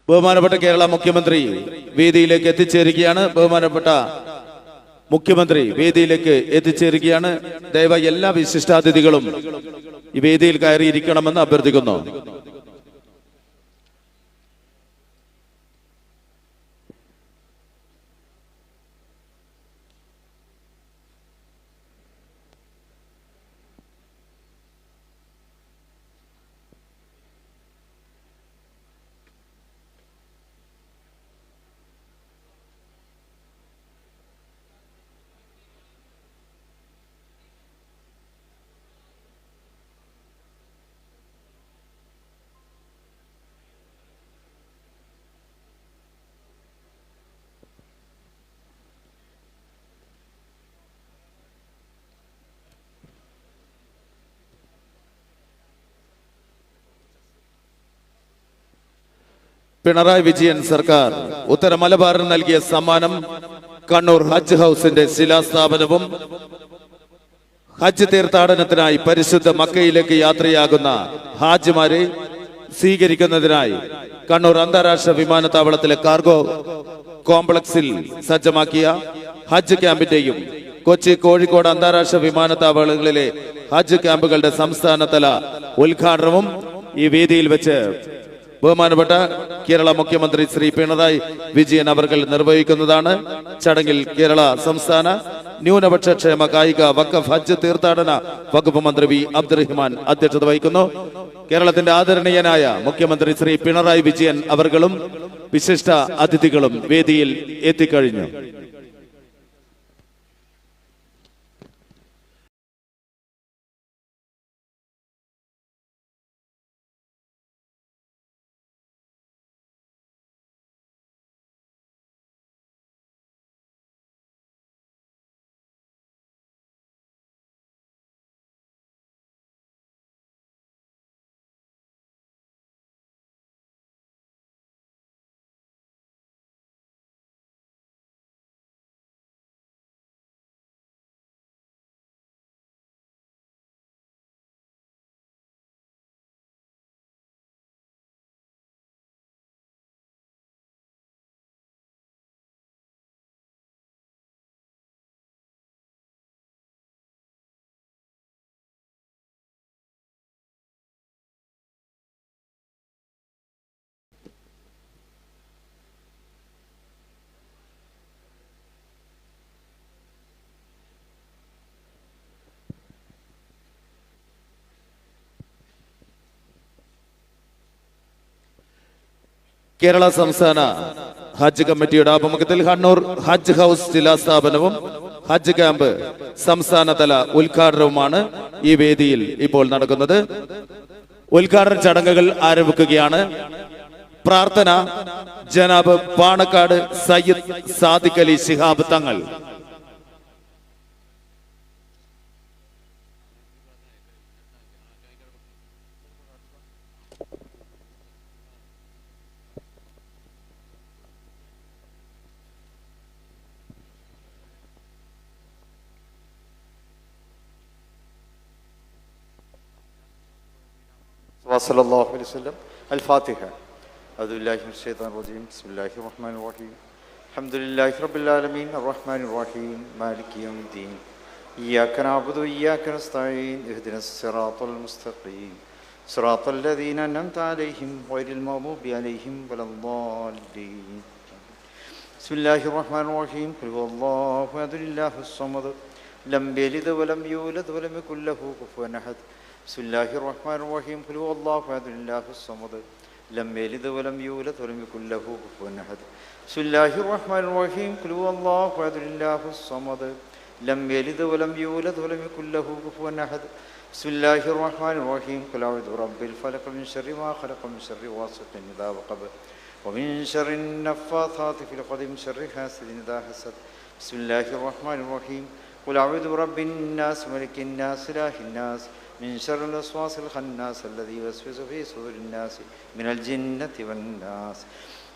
ബഹുമാനപ്പെട്ട കേരള മുഖ്യമന്ത്രി വേദിയിലേക്ക് എത്തിച്ചേരുകയാണ്. ബഹുമാനപ്പെട്ട മുഖ്യമന്ത്രി വേദിയിലേക്ക് എത്തിച്ചേരുകയാണ്. ദയവായി എല്ലാ വിശിഷ്ടാതിഥികളും ഈ വേദിയിൽ കയറിയിരിക്കണമെന്ന് അഭ്യർത്ഥിക്കുന്നു. പിണറായി വിജയൻ സർക്കാർ ഉത്തര മലബാറിന് നൽകിയ സമ്മാനം കണ്ണൂർ ഹജ്ജ് ഹൗസിന്റെ ശിലാസ്ഥാപനവും ഹജ്ജ് തീർത്ഥാടനത്തിനായി പരിശുദ്ധ മക്കയിലേക്ക് യാത്രയാകുന്ന ഹാജിമാരെ സ്വീകരിക്കുന്നതിനായി കണ്ണൂർ അന്താരാഷ്ട്ര വിമാനത്താവളത്തിലെ കാർഗോ കോംപ്ലക്സിൽ സജ്ജമാക്കിയ ഹജ്ജ് ക്യാമ്പിന്റെയും കൊച്ചി, കോഴിക്കോട് അന്താരാഷ്ട്ര വിമാനത്താവളങ്ങളിലെ ഹജ്ജ് ക്യാമ്പുകളുടെ സംസ്ഥാനതല ഉദ്ഘാടനവും ഈ വേദിയിൽ വെച്ച് ബഹുമാനപ്പെട്ട കേരള മുഖ്യമന്ത്രി ശ്രീ പിണറായി വിജയൻ അവർ നിർവഹിക്കുന്നതാണ്. ചടങ്ങിൽ കേരള സംസ്ഥാന ന്യൂനപക്ഷ ക്ഷേമ കായിക വഖഫ് ഹജ്ജ് തീർത്ഥാടന വകുപ്പ് മന്ത്രി വി അബ്ദുറഹ്മാൻ അധ്യക്ഷത വഹിക്കുന്നു. കേരളത്തിന്റെ ആദരണീയനായ മുഖ്യമന്ത്രി ശ്രീ പിണറായി വിജയൻ അവർകളും വിശിഷ്ട അതിഥികളും വേദിയിൽ എത്തിക്കഴിഞ്ഞു. കേരള സംസ്ഥാന ഹജ്ജ് കമ്മിറ്റിയുടെ ആഭിമുഖ്യത്തിൽ കണ്ണൂർ ഹജ്ജ് ഹൗസ് ശിലാസ്ഥാപനവും ഹജ്ജ് ക്യാമ്പ് സംസ്ഥാനതല ഉദ്ഘാടനവുമാണ് ഈ വേദിയിൽ ഇപ്പോൾ നടക്കുന്നത്. ഉദ്ഘാടന ചടങ്ങുകൾ ആരംഭിക്കുകയാണ്. പ്രാർത്ഥന ജനാബ് പാണക്കാട് സയ്യിദ് സാദിഖ് അലി ശിഹാബ് തങ്ങൾ. वसल्लल्लाहु अलैहि वसल्लम अल-फातिहा अऊज़ु बिल्लाहि मिनश शैतानिर रजीम बिस्मिल्लाहिर रहमानिर रहीम अल्हम्दुलिल्लाहि रब्बिल आलमीन अर्रहमानिर रहीम मालिकि यौमिद्दीन इय्याका नअबुदु व इय्याका नस्तईन इहदिनस सिरातल मुस्तक़ीम सिरातल लज़ीना अनअमता अलैहिम गैरिल मग़्दूबि अलैहिम वलद्दाल्लीन बिस्मिल्लाहिर रहमानिर रहीम क़ुल हुवल्लाहु अहद अल्लाहुस समद लम यलिद व लम यूलद व लम यकुल लहु कुफुवन अहद बिस्मिल्लाहिर रहमानिर रहीम क़ुल हुवल्लाहु अहद अल्लाहुस समद लम यलिद व लम यूलद व लम यकुल लहु कुफुवन अहद बिस्मिल्लाहिर रहमानिर रहीम क़ुल हुवल्लाहु अहद अल्लाहुस समद लम यलिद व लम यूलद व लम यकुल लहु कुफुवन अहद बिस्मिल्लाहिर रहमानिर रहीम क़ुल अऊज़ु बिरब्बिल फलक़ मिन शर्रि मा ख़लक़ मिन शर्रि गासिक़िन इज़ा वक़ब व मिन शर्रि नफ़्फ़ाथाति फ़िल उक़द मिन शर्रि हासिदिन इज़ा हसद बिस्मिल्लाहिर रहमानिर रहीम क़ुल अऊज़ु बिरब्बिन नास मलिकिन नास इलाहिन नास मिन शर्रिल वस्वासिल ख़न्नास अल्लज़ी युवस्विसु फ़ी सुदूरिन नास मिनल जिन्नति वन नास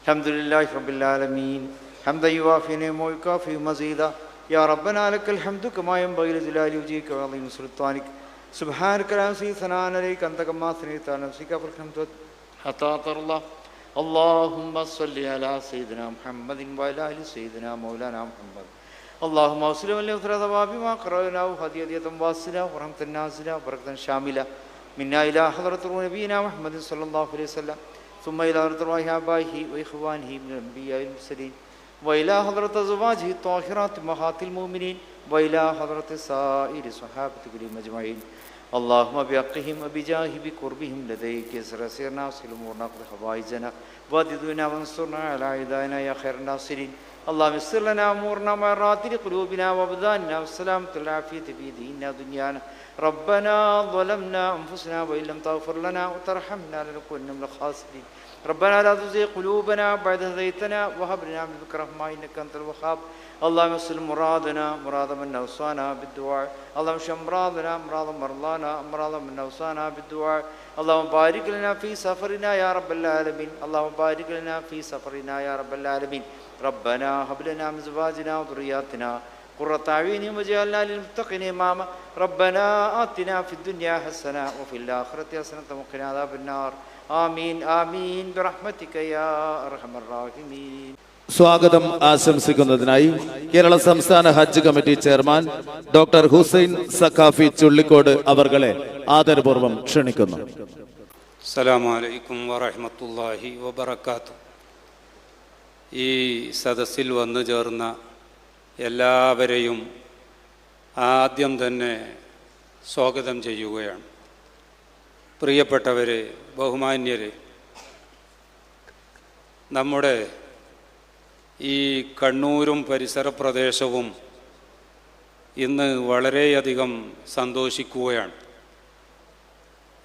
अल्हम्दुलिल्लाहि रब्बिल आलमीन हम्दन युवाफ़ी निअमहु व युकाफ़ी मज़ीदा या रब्बना लकल हम्दु कमा यंबग़ी लिजलालि वजहिका व अज़ीमि सुल्तानिक सुब्हानक ला युहसी सनाअन अलैक अंत कमा अथनैत अला नफ्सिक फलक हत्ता तरल्लाह اللهم صل على سيدنا محمد وعلى آل سيدنا مولانا محمد. اللهم وصل وليغفر ثواب ما قرأناه هدية واصلة ورحمة نازلة وبركة شاملة منا إلى حضرة نبينا محمد صلى الله عليه وسلم ثم إلى حضرة أرواح آبائه وإخوانه من الأنبياء والمرسلين وإلى حضرة أزواجه الطاهرات أمهات المؤمنين وإلى حضرة سائر صحابة كلهم أجمعين. اللهم بحقهم وبجاه بقربهم لديك يسر سيرنا وسل أمورنا وقض حوائجنا واددنا وانصرنا على أعدائنا يا خير الناصرين. اللهم يسر لنا أمورنا ومرات لقلوبنا وأبداننا والسلامة والعافية في ديننا ودنيانا. ربنا ظلمنا أنفسنا وإن لم تغفر لنا وترحمنا لنكونن من الخاسرين. ربنا لا تزغ قلوبنا بعد إذ هديتنا وهب لنا من لدنك رحمة إنك أنت الوهاب. اللهم اصلح مرادنا مراد من أوصانا بالدعاء. اللهم اشف امراضنا امراض مرضانا امراض من أوصانا بالدعاء. اللهم بارك لنا في سفرنا يا رب العالمين. اللهم بارك لنا في سفرنا يا رب العالمين. ربنا هب لنا من أزواجنا وذرياتنا قرة أعين واجعلنا للمتقين إماما. ربنا آتنا في الدنيا حسنة وفي الآخرة حسنة وقنا عذاب النار. آمين آمين برحمتك يا أرحم الراحمين. സ്വാഗതം ആശംസിക്കുന്നതിനായി കേരള സംസ്ഥാന ഹജ്ജ് committee chairman doctor Hussain Saqafi Chullikode അവർകളെ ആദരപൂർവ്വം ക്ഷണിക്കുന്നു. അസ്സലാമു അലൈക്കും വറഹ്മത്തുള്ളാഹി വബറകാതുഹു. ഈ സദസ്സിൽ വന്നു ചേർന്ന എല്ലാവരെയും ആദ്യം തന്നെ സ്വാഗതം ചെയ്യുകയാണ്. പ്രിയപ്പെട്ടവരെ, ബഹുമാന്യരെ, നമ്മുടെ ഈ കണ്ണൂരും പരിസര പ്രദേശവും ഇന്ന് വളരെയധികം സന്തോഷിക്കുകയാണ്.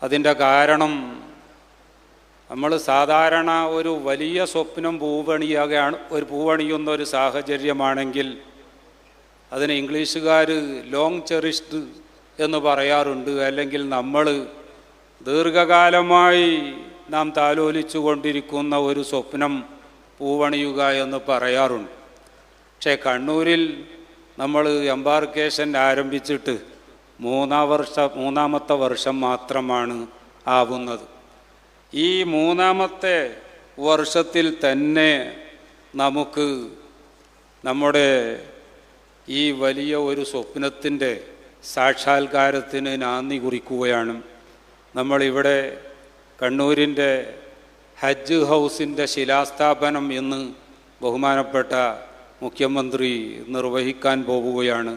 അതിൻ്റെ കാരണം, നമ്മൾ സാധാരണ ഒരു വലിയ സ്വപ്നം പൂവണിയുന്ന ഒരു സാഹചര്യമാണെങ്കിൽ അതിന് ഇംഗ്ലീഷുകാർ ലോങ് ചെറിഷ്ഡ് എന്ന് പറയാറുണ്ട്. അല്ലെങ്കിൽ നമ്മൾ ദീർഘകാലമായി നാം താലോലിച്ചു കൊണ്ടിരിക്കുന്ന ഒരു സ്വപ്നം പൂവണിയുക എന്ന് പറയാറുണ്ട്. പക്ഷേ കണ്ണൂരിൽ നമ്മൾ എംബാർക്കേഷൻ ആരംഭിച്ചിട്ട് മൂന്നാമത്തെ വർഷം മാത്രമാണ് ആവുന്നത്. ഈ മൂന്നാമത്തെ വർഷത്തിൽ തന്നെ നമുക്ക് നമ്മുടെ ഈ വലിയ ഒരു സ്വപ്നത്തിൻ്റെ സാക്ഷാത്കാരത്തിന് നാന്ദി കുറിക്കുകയാണ്. നമ്മളിവിടെ കണ്ണൂരിൻ്റെ ഹജ്ജ് ഹൗസിൻ്റെ ശിലാസ്ഥാപനം ഇന്ന് ബഹുമാനപ്പെട്ട മുഖ്യമന്ത്രി നിർവഹിക്കാൻ പോവുകയാണ്.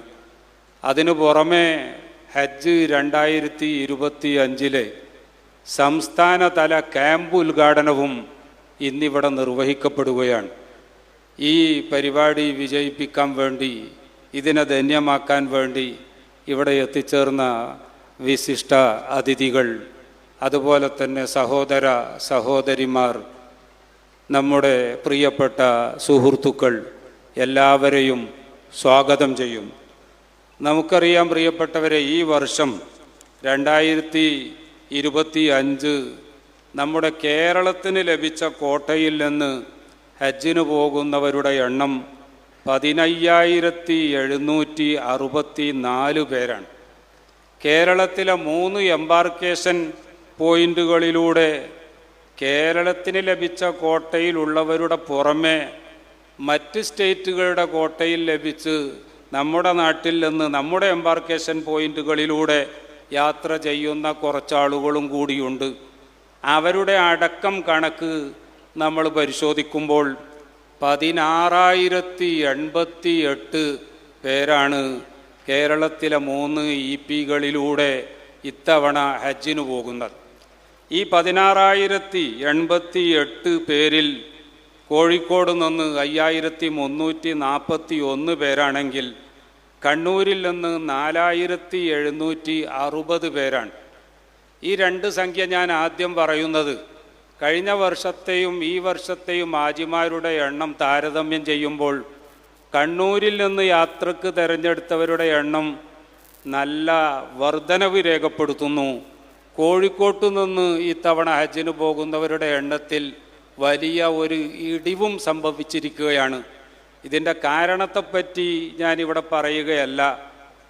അതിനു പുറമെ ഹജ്ജ് 2025 സംസ്ഥാനതല ക്യാമ്പ് ഉദ്ഘാടനവും ഇന്നിവിടെ നിർവഹിക്കപ്പെടുകയാണ്. ഈ പരിപാടി വിജയിപ്പിക്കാൻ വേണ്ടി, ഇതിനെ ധന്യമാക്കാൻ വേണ്ടി ഇവിടെ എത്തിച്ചേർന്ന വിശിഷ്ട അതിഥികൾ, അതുപോലെ തന്നെ സഹോദര സഹോദരിമാർ, നമ്മുടെ പ്രിയപ്പെട്ട സുഹൃത്തുക്കൾ, എല്ലാവരെയും സ്വാഗതം ചെയ്യും. നമുക്കറിയാം പ്രിയപ്പെട്ടവരെ, ഈ വർഷം 2025 നമ്മുടെ കേരളത്തിന് ലഭിച്ച കോട്ടയിൽ നിന്ന് ഹജ്ജിന് പോകുന്നവരുടെ എണ്ണം 15,764 പേരാണ്. കേരളത്തിലെ 3 എംബാർക്കേഷൻ പോയിന്റുകളിലൂടെ കേരളത്തിന് ലഭിച്ച കോട്ടയിലുള്ളവരുടെ പുറമെ മറ്റ് സ്റ്റേറ്റുകളുടെ കോട്ടയിൽ ലഭിച്ച് നമ്മുടെ നാട്ടിൽ നിന്ന് നമ്മുടെ എംബാർക്കേഷൻ പോയിന്റുകളിലൂടെ യാത്ര ചെയ്യുന്ന കുറച്ചാളുകളും കൂടിയുണ്ട്. അവരുടെ അടക്കം കണക്ക് നമ്മൾ പരിശോധിക്കുമ്പോൾ 16,088 പേരാണ് കേരളത്തിലെ 3 EP-കളിലൂടെ ഇത്തവണ ഹജ്ജിന് പോകുന്നത്. ഈ 16,088 പേരിൽ കോഴിക്കോട് നിന്ന് 5,341 പേരാണെങ്കിൽ കണ്ണൂരിൽ നിന്ന് 4,760 പേരാണ്. ഈ രണ്ട് സംഖ്യ ഞാൻ ആദ്യം പറയുന്നത് കഴിഞ്ഞ വർഷത്തെയും ഈ വർഷത്തെയും ഹാജിമാരുടെ എണ്ണം താരതമ്യം ചെയ്യുമ്പോൾ കണ്ണൂരിൽ നിന്ന് യാത്രക്ക് തിരഞ്ഞെടുത്തവരുടെ എണ്ണം നല്ല വർധനവ് രേഖപ്പെടുത്തുന്നു. കോഴിക്കോട്ട് നിന്ന് ഇത്തവണ ഹജ്ജിന് പോകുന്നവരുടെ എണ്ണത്തിൽ വലിയ ഒരു ഇടിവും സംഭവിച്ചിരിക്കുകയാണ്. ഇതിൻ്റെ കാരണത്തെപ്പറ്റി ഞാനിവിടെ പറയുകയല്ല,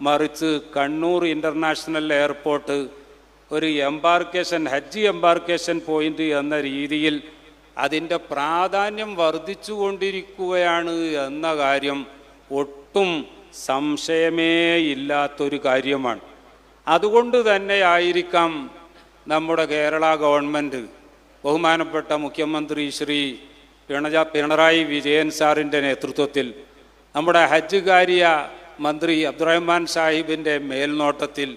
മറിച്ച് കണ്ണൂർ ഇൻ്റർനാഷണൽ എയർപോർട്ട് ഒരു എംബാർക്കേഷൻ, ഹജ്ജ് എംബാർക്കേഷൻ പോയിൻ്റ് എന്ന രീതിയിൽ അതിൻ്റെ പ്രാധാന്യം വർദ്ധിച്ചു കൊണ്ടിരിക്കുകയാണ് എന്ന കാര്യം ഒട്ടും സംശയമേ ഇല്ലാത്തൊരു കാര്യമാണ്. അതുകൊണ്ട് തന്നെ ആയിരിക്കാം നമ്മുടെ കേരള ഗവൺമെൻറ് ബഹുമാനപ്പെട്ട മുഖ്യമന്ത്രി ശ്രീ പിണറായി വിജയൻ സാറിൻ്റെ നേതൃത്വത്തിൽ നമ്മുടെ ഹജ്ജ് കാര്യ മന്ത്രി അബ്ദുറഹ്മാൻ സാഹിബിൻ്റെ മേൽനോട്ടത്തിൽ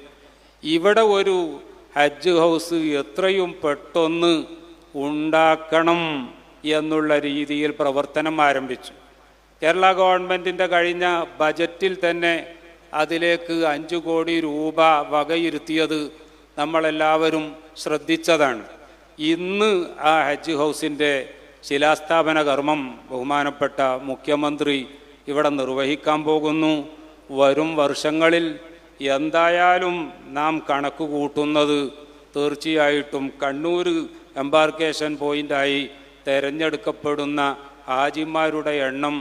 ഇവിടെ ഒരു ഹജ്ജ് ഹൗസ് എത്രയും പെട്ടെന്ന് ഉണ്ടാക്കണം എന്നുള്ള രീതിയിൽ പ്രവർത്തനം ആരംഭിച്ചു. കേരള ഗവൺമെൻറ്റിൻ്റെ കഴിഞ്ഞ ബജറ്റിൽ തന്നെ അതിലേക്ക് 5 കോടി രൂപ വകയിരുത്തിയത് നമ്മളെല്ലാവരും ശ്രദ്ധിച്ചതാണ്. ഇന്ന് ആ ഹജ്ജ് ഹൗസിൻ്റെ ശിലാസ്ഥാപന കർമ്മം ബഹുമാനപ്പെട്ട മുഖ്യമന്ത്രി ഇവിടെ നിർവഹിക്കാൻ പോകുന്നു. വരും വർഷങ്ങളിൽ എന്തായാലും നാം കണക്ക് കൂട്ടുന്നത് തീർച്ചയായിട്ടും കണ്ണൂർ എംബാർക്കേഷൻ പോയിൻ്റായി തിരഞ്ഞെടുക്കപ്പെടുന്ന ഹാജിമാരുടെ എണ്ണം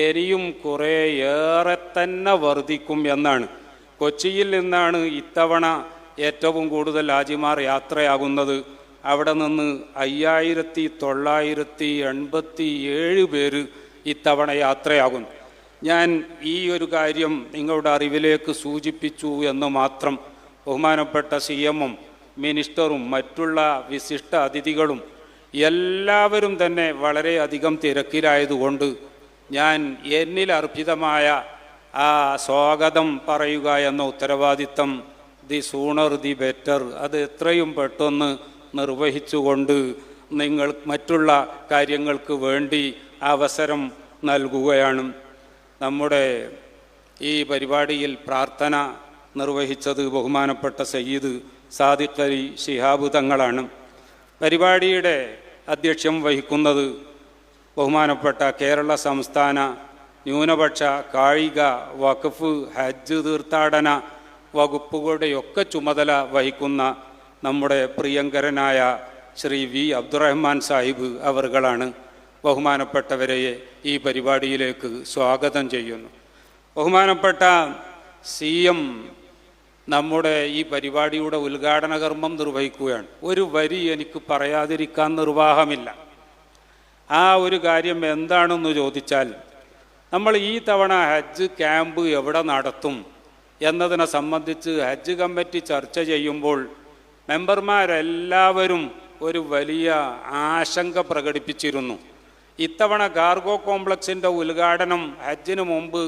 ഇനിയും കുറേയേറെ തന്നെ വർദ്ധിക്കും എന്നാണ്. കൊച്ചിയിൽ നിന്നാണ് ഇത്തവണ ഏറ്റവും കൂടുതൽ ഹാജിമാർ യാത്രയാകുന്നത്. അവിടെ നിന്ന് 5987 പേര് ഇത്തവണ യാത്രയാകുന്നു. ഞാൻ ഈ ഒരു കാര്യം നിങ്ങളുടെ അറിവിലേക്ക് സൂചിപ്പിച്ചു എന്ന് മാത്രം. ബഹുമാനപ്പെട്ട CM-ഉം മിനിസ്റ്ററും മറ്റുള്ള വിശിഷ്ട അതിഥികളും എല്ലാവരും തന്നെ വളരെയധികം തിരക്കിലായതുകൊണ്ട് ഞാൻ എന്നിൽ അർപ്പിതമായ ആ സ്വാഗതം പറയുക എന്ന ഉത്തരവാദിത്തം ദി സൂണർ ദി ബെറ്റർ, അത് എത്രയും പെട്ടെന്ന് നിർവഹിച്ചുകൊണ്ട് നിങ്ങൾ മറ്റുള്ള കാര്യങ്ങൾക്ക് വേണ്ടി അവസരം നൽകുകയാണ്. നമ്മുടെ ഈ പരിപാടിയിൽ പ്രാർത്ഥന നിർവഹിച്ചത് ബഹുമാനപ്പെട്ട സയ്യിദ് സാദിഖ് അലി ശിഹാബ് തങ്ങളാണ്. പരിപാടിയുടെ അധ്യക്ഷം വഹിക്കുന്നത് ബഹുമാനപ്പെട്ട കേരള സംസ്ഥാന ന്യൂനപക്ഷ കായിക വഖഫ് ഹജ്ജ് തീർത്ഥാടന വകുപ്പുകളുടെയൊക്കെ ചുമതല വഹിക്കുന്ന നമ്മുടെ പ്രിയങ്കരനായ ശ്രീ വി അബ്ദുറഹ്മാൻ സാഹിബ് അവർകളാണ്. ബഹുമാനപ്പെട്ടവരെ ഈ പരിപാടിയിലേക്ക് സ്വാഗതം ചെയ്യുന്നു. ബഹുമാനപ്പെട്ട CM നമ്മുടെ ഈ പരിപാടിയുടെ ഉദ്ഘാടന കർമ്മം നിർവഹിക്കുകയാണ്. ഒരു വരി എനിക്ക് പറയാതിരിക്കാൻ നിർവാഹമില്ല. ആ ഒരു കാര്യം എന്താണെന്ന് ചോദിച്ചാൽ, നമ്മൾ ഈ തവണ ഹജ്ജ് ക്യാമ്പ് എവിടെ നടത്തും എന്നതിനെ സംബന്ധിച്ച് ഹജ്ജ് കമ്മിറ്റി ചർച്ച ചെയ്യുമ്പോൾ മെമ്പർമാരെല്ലാവരും ഒരു വലിയ ആശങ്ക പ്രകടിപ്പിച്ചിരുന്നു. ഇത്തവണ കാർഗോ കോംപ്ലക്സിൻ്റെ ഉദ്ഘാടനം ഹജ്ജിന് മുമ്പ്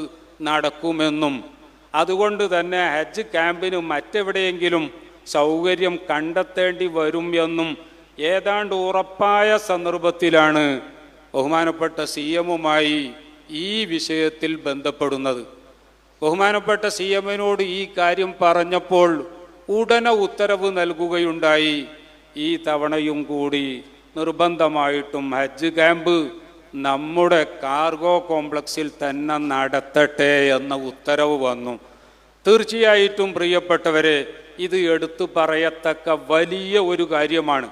നടക്കുമെന്നും അതുകൊണ്ട് തന്നെ ഹജ്ജ് ക്യാമ്പിന് മറ്റെവിടെയെങ്കിലും സൗകര്യം കണ്ടെത്തേണ്ടി വരും എന്നും ഏതാണ്ട് ഉറപ്പായ സന്ദർഭത്തിലാണ് ബഹുമാനപ്പെട്ട CM-ഉമായി ഈ വിഷയത്തിൽ ബന്ധപ്പെടുന്നത്. ബഹുമാനപ്പെട്ട CM-നോട് ഈ കാര്യം പറഞ്ഞപ്പോൾ ഉടനെ ഉത്തരവ് നൽകുകയുണ്ടായി. ഈ തവണയും കൂടി നിർബന്ധമായിട്ടും ഹജ്ജ് ക്യാമ്പ് നമ്മുടെ കാർഗോ കോംപ്ലക്സിൽ തന്നെ നടത്തട്ടെ എന്ന ഉത്തരവ് വന്നു. തീർച്ചയായിട്ടും പ്രിയപ്പെട്ടവരെ, ഇത് എടുത്തു പറയത്തക്ക വലിയ ഒരു കാര്യമാണ്.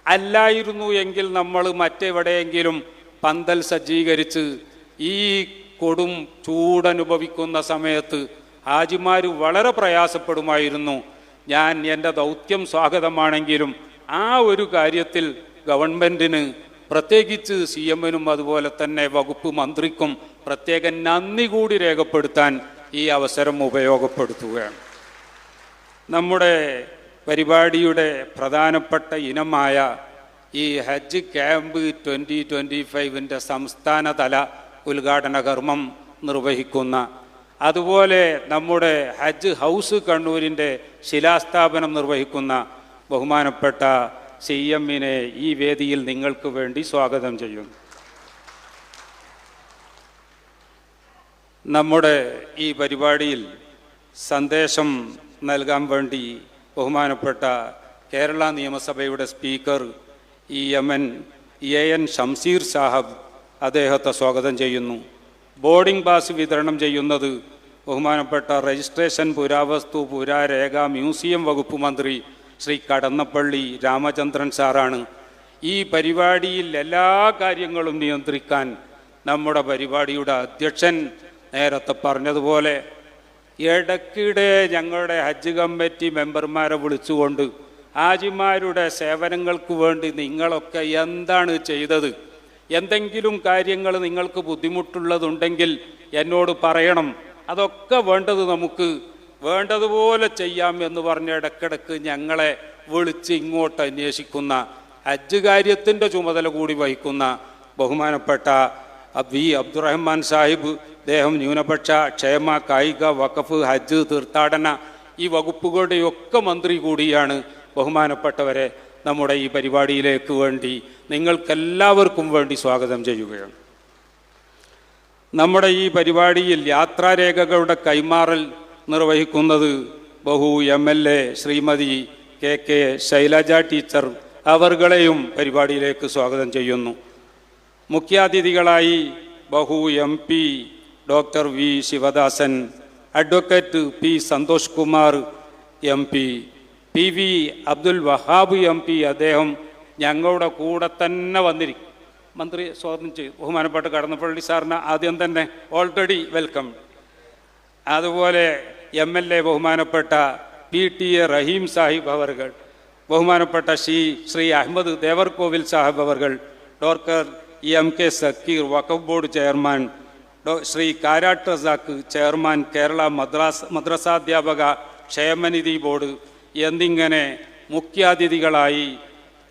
അല്ലായിരുന്നു എങ്കിൽ നമ്മൾ മറ്റെവിടെയെങ്കിലും പന്തൽ സജ്ജീകരിച്ച് ഈ കൊടും ചൂടനുഭവിക്കുന്ന സമയത്ത് ഹാജിമാർ വളരെ പ്രയാസപ്പെടുമായിരുന്നു. ഞാൻ എൻ്റെ ദൗത്യം സ്വാഗതമാണെങ്കിലും ആ ഒരു കാര്യത്തിൽ ഗവൺമെൻറ്റിന്, പ്രത്യേകിച്ച് CM-നും അതുപോലെ തന്നെ വകുപ്പ് മന്ത്രിക്കും പ്രത്യേക നന്ദി കൂടി രേഖപ്പെടുത്താൻ ഈ അവസരം ഉപയോഗപ്പെടുത്തുകയാണ്. നമ്മുടെ പരിപാടിയുടെ പ്രധാനപ്പെട്ട ഇനമായ ഈ ഹജ്ജ് ക്യാമ്പ് 2025-ൻ്റെ സംസ്ഥാനതല ഉദ്ഘാടന കർമ്മം നിർവഹിക്കുന്ന, അതുപോലെ നമ്മുടെ ഹജ്ജ് ഹൗസ് കണ്ണൂരിൻ്റെ ശിലാസ്ഥാപനം നിർവഹിക്കുന്ന ബഹുമാനപ്പെട്ട CM-നെ ഈ വേദിയിൽ നിങ്ങൾക്ക് വേണ്ടി സ്വാഗതം ചെയ്യുന്നു. നമ്മുടെ ഈ പരിപാടിയിൽ സന്ദേശം നൽകാൻ വേണ്ടി ബഹുമാനപ്പെട്ട കേരള നിയമസഭയുടെ സ്പീക്കർ EN ഷംസീർ സാഹബ് അദ്ദേഹത്തെ സ്വാഗതം ചെയ്യുന്നു. ബോർഡിംഗ് പാസ് വിതരണം ചെയ്യുന്നത് ബഹുമാനപ്പെട്ട രജിസ്ട്രേഷൻ, പുരാവസ്തു, പുരാരേഖ, മ്യൂസിയം വകുപ്പ് മന്ത്രി ശ്രീ കടന്നപ്പള്ളി രാമചന്ദ്രൻ സാറാണ്. ഈ പരിപാടിയിൽ എല്ലാ കാര്യങ്ങളും നിയന്ത്രിക്കാൻ നമ്മുടെ പരിപാടിയുടെ അധ്യക്ഷൻ നേരത്തെ പറഞ്ഞതുപോലെ ഇടയ്ക്കിടെ ഞങ്ങളുടെ ഹജ്ജ് കമ്മിറ്റി മെമ്പർമാരെ വിളിച്ചുകൊണ്ട് ഹാജിമാരുടെ സേവനങ്ങൾക്ക് വേണ്ടി നിങ്ങളൊക്കെ എന്താണ് ചെയ്തത്? എന്തെങ്കിലും കാര്യങ്ങൾ നിങ്ങൾക്ക് ബുദ്ധിമുട്ടുള്ളതുണ്ടെങ്കിൽ എന്നോട് പറയണം. അതൊക്കെ വേണ്ടത് നമുക്ക് വേണ്ടതുപോലെ ചെയ്യാം എന്ന് പറഞ്ഞ് ഇടയ്ക്കിടയ്ക്ക് ഞങ്ങളെ വിളിച്ച് ഇങ്ങോട്ട് അന്വേഷിക്കുന്ന, ഹജ്ജ് കാര്യത്തിൻ്റെ ചുമതല കൂടി വഹിക്കുന്ന ബഹുമാനപ്പെട്ട വി അബ്ദുറഹ്മാൻ സാഹിബ്, അദ്ദേഹം ന്യൂനപക്ഷ ക്ഷേമ, കായിക, വഖഫ്, ഹജ്ജ്, തീർത്ഥാടന ഈ വകുപ്പുകളുടെയൊക്കെ മന്ത്രി കൂടിയാണ്. ബഹുമാനപ്പെട്ടവരെ, നമ്മുടെ ഈ പരിപാടിയിലേക്ക് വേണ്ടി നിങ്ങൾക്കെല്ലാവർക്കും വേണ്ടി സ്വാഗതം ചെയ്യുകയാണ്. നമ്മുടെ ഈ പരിപാടിയിൽ യാത്രാരേഖകളുടെ കൈമാറൽ നിർവഹിക്കുന്നത് ബഹു MLA Shrimati KK Shailaja teacher അവർകളെയും പരിപാടിയിലേക്ക് സ്വാഗതം ചെയ്യുന്നു. മുഖ്യാതിഥികളായി ബഹു MP doctor V Sivadasan, advocate P Santhosh Kumar MP, PV Abdul Wahab MP, അദ്ദേഹം ഞങ്ങളുടെ കൂടെ തന്നെ വന്നിരിക്കും. മന്ത്രി സ്വാഗതം ചെയ്തു. ബഹുമാനപ്പെട്ട കടന്നപ്പള്ളി സാറിന് ആദ്യം തന്നെ ഓൾറെഡി വെൽക്കം. അതുപോലെ MLA ബഹുമാനപ്പെട്ട PTA റഹീം സാഹിബ് അവർകൾ, ബഹുമാനപ്പെട്ട ശ്രീ അഹമ്മദ് ദേവർകോവിൽ സാഹിബ് അവർകൾ, ഡോക്ടർ MK സക്കീർ വഖഫ് board chairman, Shri Karat Razak chairman Kerala മദ്രസാധ്യാപക ക്ഷേമനിധി ബോർഡ് എന്നിങ്ങനെ മുഖ്യാതിഥികളായി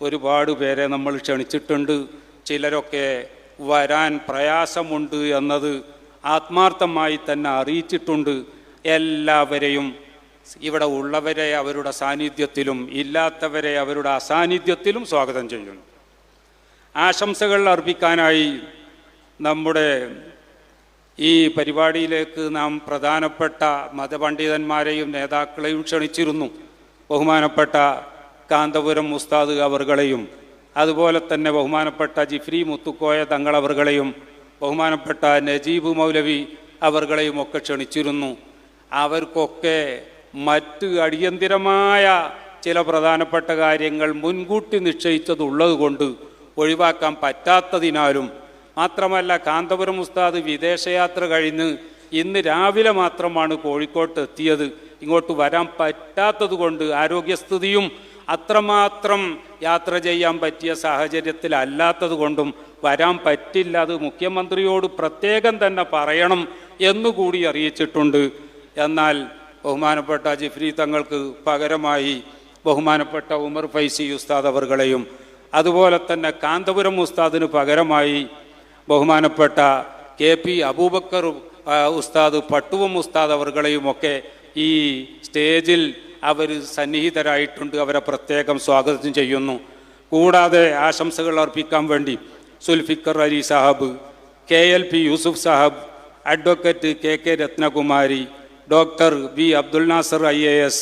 ഒരുപാട് പേരെ നമ്മൾ ക്ഷണിച്ചിട്ടുണ്ട്. ചിലരൊക്കെ വരാൻ പ്രയാസമുണ്ട് എന്നത് ആത്മാർത്ഥമായി തന്നെ അറിയിച്ചിട്ടുണ്ട്. എല്ലാവരെയും, ഇവിടെ ഉള്ളവരെ അവരുടെ സാന്നിധ്യത്തിലും ഇല്ലാത്തവരെ അവരുടെ അസാന്നിധ്യത്തിലും സ്വാഗതം ചെയ്യുന്നു. ആശംസകൾ അർപ്പിക്കാനായി നമ്മുടെ ഈ പരിപാടിയിലേക്ക് നാം പ്രധാനപ്പെട്ട മതപണ്ഡിതന്മാരെയും നേതാക്കളെയും ക്ഷണിച്ചിരുന്നു. ബഹുമാനപ്പെട്ട കാന്തപുരം ഉസ്താദ് അവർകളെയും, അതുപോലെ തന്നെ ബഹുമാനപ്പെട്ട ജിഫ്രി മുത്തുക്കോയ തങ്ങളവർകളെയും, ബഹുമാനപ്പെട്ട നജീബ് മൗലവി അവർകളെയും ഒക്കെ ക്ഷണിച്ചിരുന്നു. അവർക്കൊക്കെ മറ്റ് അടിയന്തിരമായ ചില പ്രധാനപ്പെട്ട കാര്യങ്ങൾ മുൻകൂട്ടി നിശ്ചയിച്ചതുള്ളത് കൊണ്ട് ഒഴിവാക്കാൻ പറ്റാത്തതിനാലും, മാത്രമല്ല കാന്തപുരം ഉസ്താദ് വിദേശയാത്ര കഴിഞ്ഞ് ഇന്ന് രാവിലെ മാത്രമാണ് കോഴിക്കോട്ട് എത്തിയത്. ഇങ്ങോട്ട് വരാൻ പറ്റാത്തത് കൊണ്ട്, ആരോഗ്യസ്ഥിതിയും അത്രമാത്രം യാത്ര ചെയ്യാൻ പറ്റിയ സാഹചര്യത്തിലല്ലാത്തത് കൊണ്ടും വരാൻ പറ്റില്ല. അത് മുഖ്യമന്ത്രിയോട് പ്രത്യേകം തന്നെ പറയണം എന്നുകൂടി അറിയിച്ചിട്ടുണ്ട്. എന്നാൽ ബഹുമാനപ്പെട്ട ജിഫ്രി തങ്ങൾക്ക് പകരമായി ബഹുമാനപ്പെട്ട ഉമർ ഫൈസി ഉസ്താദ് അവർകളെയും, അതുപോലെ തന്നെ കാന്തപുരം ഉസ്താദിന് പകരമായി ബഹുമാനപ്പെട്ട KP അബൂബക്കർ ഉസ്താദ്, പട്ടുവം ഉസ്താദ് അവർകളെയുമൊക്കെ ഈ സ്റ്റേജിൽ അവർ സന്നിഹിതരായിട്ടുണ്ട്. അവരെ പ്രത്യേകം സ്വാഗതം ചെയ്യുന്നു. കൂടാതെ ആശംസകൾ അർപ്പിക്കാൻ വേണ്ടി Zulfikar Ali Sahab, KLP Yusuf Sahab, advocate KK Rathnakumari, doctor B Abdul Nasar IAS,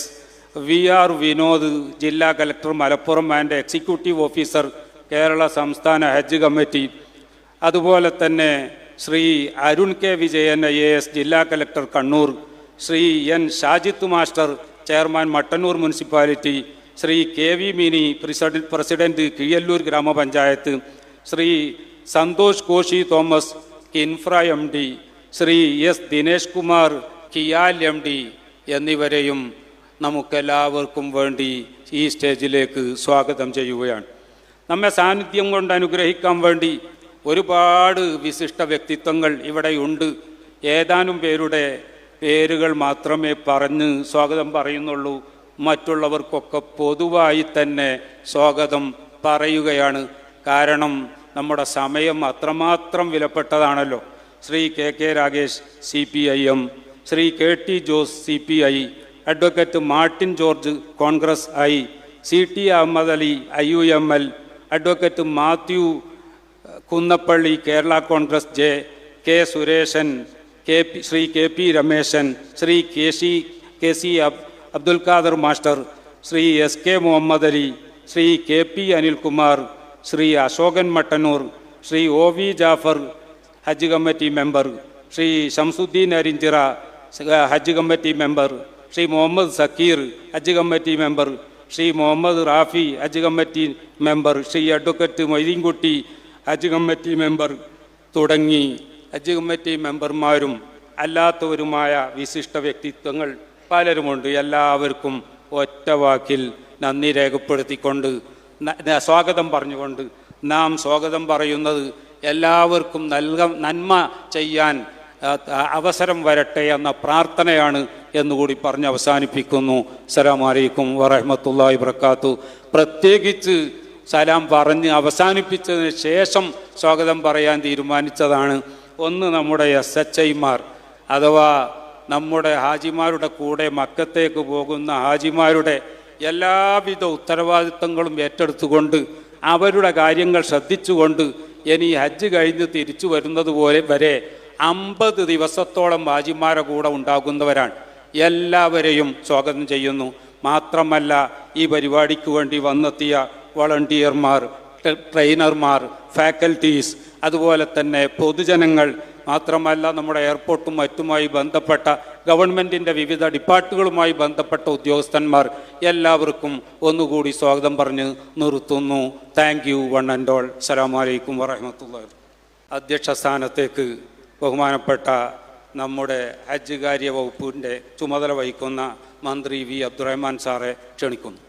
VR Vinod, ജില്ലാ collector Malappuram and executive officer Kerala സംസ്ഥാന ഹജ്ജ് കമ്മിറ്റി, അതുപോലെ തന്നെ ശ്രീ അരുൺ K വിജയൻ IAS, ജില്ലാ collector Kannur, Shri N Shajith master, chairman Mattannur municipality, Shri KV Mini, president Kiyalloor ഗ്രാമപഞ്ചായത്ത്, Shri Santhosh Koshy Thomas, KINFRA MD, Shri S Dinesh Kumar, KIAL MD എന്നിവരെയും നമുക്കെല്ലാവർക്കും വേണ്ടി ഈ സ്റ്റേജിലേക്ക് സ്വാഗതം ചെയ്യുകയാണ്. നമ്മെ സാന്നിധ്യം കൊണ്ട് അനുഗ്രഹിക്കാൻ വേണ്ടി ഒരുപാട് വിശിഷ്ട വ്യക്തിത്വങ്ങൾ ഇവിടെയുണ്ട്. ഏതാനും പേരുടെ പേരുകൾ മാത്രമേ പറഞ്ഞ് സ്വാഗതം പറയുന്നുള്ളൂ. മറ്റുള്ളവർക്കൊക്കെ പൊതുവായി തന്നെ സ്വാഗതം പറയുകയാണ്. കാരണം നമ്മുടെ സമയം അത്രമാത്രം വിലപ്പെട്ടതാണല്ലോ. Shri KK Ragesh CPIM, Shri KT Jose CPI, advocate Martin George Congress I, CT Ahammed Ali IUML, advocate Mathew Kunnappally Kerala Congress J, K Sureshan, Shri KP Rameshan, Shri KC Abdul Khader master, Shri SK Muhammad Ali, Shri KP Anilkumar, Shri Ashokan Mattannur, Shri OV Jafar ഹജ്ജ് കമ്മിറ്റി മെമ്പർ, ശ്രീ ഷംസുദ്ദീൻ അരിഞ്ചിറ ഹജ്ജ് കമ്മിറ്റി മെമ്പർ, ശ്രീ മുഹമ്മദ് സക്കീർ ഹജ്ജ് കമ്മിറ്റി മെമ്പർ, ശ്രീ മുഹമ്മദ് റാഫി ഹജ്ജ് committee member, Shri advocate Moideenkutty ഹജ്ജ് കമ്മിറ്റി മെമ്പർ തുടങ്ങി ഹജ്ജ് കമ്മിറ്റി മെമ്പർമാരും അല്ലാത്തവരുമായ വിശിഷ്ട വ്യക്തിത്വങ്ങൾ പലരുമുണ്ട്. എല്ലാവർക്കും ഒറ്റ വാക്കിൽ നന്ദി രേഖപ്പെടുത്തിക്കൊണ്ട് സ്വാഗതം പറഞ്ഞുകൊണ്ട് നാം സ്വാഗതം പറയുന്നത് എല്ലാവർക്കും നന്മ ചെയ്യാൻ അവസരം വരട്ടെ എന്ന പ്രാർത്ഥനയാണ് എന്നുകൂടി പറഞ്ഞ് അവസാനിപ്പിക്കുന്നു. അസ്സലാമു അലൈക്കും വറഹ്മത്തുള്ളാഹി വബറകാതുഹു. പ്രത്യേകിച്ച് സലാം പറഞ്ഞ് അവസാനിപ്പിച്ചതിന് ശേഷം സ്വാഗതം പറയാൻ തീരുമാനിച്ചതാണ്. ഒന്ന്, നമ്മുടെ SHIമാർ അഥവാ നമ്മുടെ ഹാജിമാരുടെ കൂടെ മക്കത്തേക്ക് പോകുന്ന ഹാജിമാരുടെ എല്ലാവിധ ഉത്തരവാദിത്തങ്ങളും ഏറ്റെടുത്തുകൊണ്ട് അവരുടെ കാര്യങ്ങൾ ശ്രദ്ധിച്ചുകൊണ്ട് ഇനി ഹജ്ജ് കഴിഞ്ഞ് തിരിച്ചു വരുന്നത് വരെ 50 ദിവസത്തോളം ഹാജിമാരുടെ കൂടെ ഉണ്ടാകുന്നവരാണ്. എല്ലാവരെയും സ്വാഗതം ചെയ്യുന്നു. മാത്രമല്ല, ഈ പരിപാടിക്ക് വേണ്ടി വന്നെത്തിയ വളണ്ടിയർമാർ, ട്രെയിനർമാർ, ഫാക്കൽറ്റീസ്, അതുപോലെ തന്നെ പൊതുജനങ്ങൾ, മാത്രമല്ല നമ്മുടെ എയർപോർട്ടും മറ്റുമായി ബന്ധപ്പെട്ട ഗവൺമെൻറ്റിൻ്റെ വിവിധ ഡിപ്പാർട്ടുകളുമായി ബന്ധപ്പെട്ട ഉദ്യോഗസ്ഥന്മാർ, എല്ലാവർക്കും ഒന്നുകൂടി സ്വാഗതം പറഞ്ഞ് നിർത്തുന്നു. Thank you one and all. അസ്സലാമു അലൈക്കും വറഹ്മത്തുള്ളാഹി. അധ്യക്ഷ സ്ഥാനത്തേക്ക് ബഹുമാനപ്പെട്ട നമ്മുടെ ഹജ്ജ് കാര്യ വകുപ്പിൻ്റെ ചുമതല വഹിക്കുന്ന മന്ത്രി വി അബ്ദുറഹ്മാൻ സാറെ ക്ഷണിക്കുന്നു.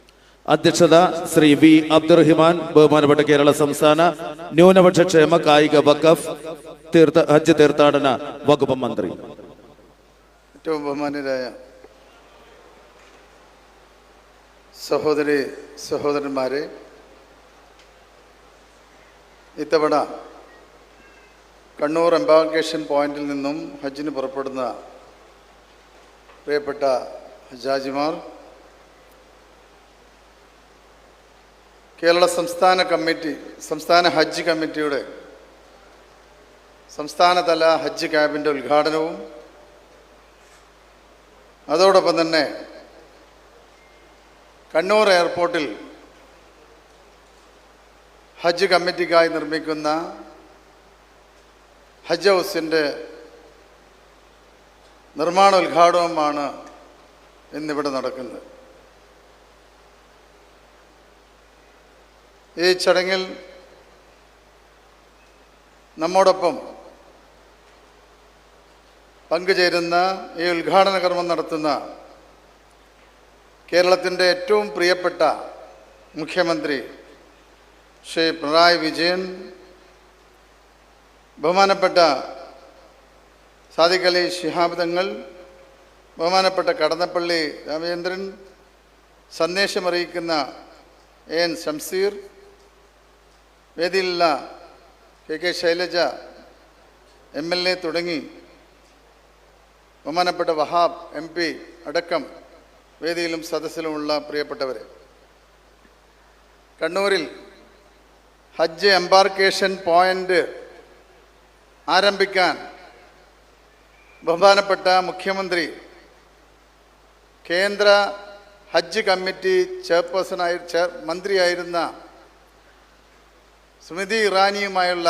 അധ്യക്ഷത ശ്രീ വി അബ്ദുറഹിമാൻ, ബഹുമാനപ്പെട്ട കേരള സംസ്ഥാന ന്യൂനപക്ഷ ക്ഷേമ കായിക വഖഫ് ഹജ്ജ് തീർത്ഥാടന വകുപ്പ് മന്ത്രി. ഏറ്റവും ബഹുമാന്യരായ സഹോദരന്മാരെ, ഇത്തവണ കണ്ണൂർ എംബാർക്കേഷൻ പോയിന്റിൽ നിന്നും ഹജ്ജിന് പുറപ്പെടുന്ന പ്രിയപ്പെട്ട ഹജ്ജാജിമാർ, കേരള സംസ്ഥാന ഹജ്ജ് കമ്മിറ്റിയുടെ സംസ്ഥാനതല ഹജ്ജ് ക്യാമ്പിൻ്റെ ഉദ്ഘാടനവും അതോടൊപ്പം തന്നെ കണ്ണൂർ എയർപോർട്ടിൽ ഹജ്ജ് കമ്മിറ്റിക്കായി നിർമ്മിക്കുന്ന ഹജ്ജ് ഹൗസിൻ്റെ നിർമ്മാണ ഉദ്ഘാടനവുമാണ് ഇന്നിവിടെ നടക്കുന്നത്. ഈ ചടങ്ങിൽ നമ്മോടൊപ്പം പങ്കുചേരുന്ന, ഈ ഉദ്ഘാടന കർമ്മം നടത്തുന്ന കേരളത്തിൻ്റെ ഏറ്റവും പ്രിയപ്പെട്ട മുഖ്യമന്ത്രി ശ്രീ പിണറായി വിജയൻ, ബഹുമാനപ്പെട്ട സാദിഖ് അലി ശിഹാബ് തങ്ങൾ, ബഹുമാനപ്പെട്ട Kadannappally Ramachandran, സന്ദേശമറിയിക്കുന്ന AN Shamseer, വേദിയിലുള്ള KK Shailaja MLA തുടങ്ങി ബഹുമാനപ്പെട്ട വഹാബ് MP അടക്കം വേദിയിലും സദസ്സിലുമുള്ള പ്രിയപ്പെട്ടവരെ, കണ്ണൂരിൽ ഹജ്ജ് എംബാർക്കേഷൻ പോയിന്റ് ആരംഭിക്കാൻ ബഹുമാനപ്പെട്ട മുഖ്യമന്ത്രി കേന്ദ്ര ഹജ്ജ് കമ്മിറ്റി മന്ത്രിയായിരുന്ന സ്മൃതി ഇറാനിയുമായുള്ള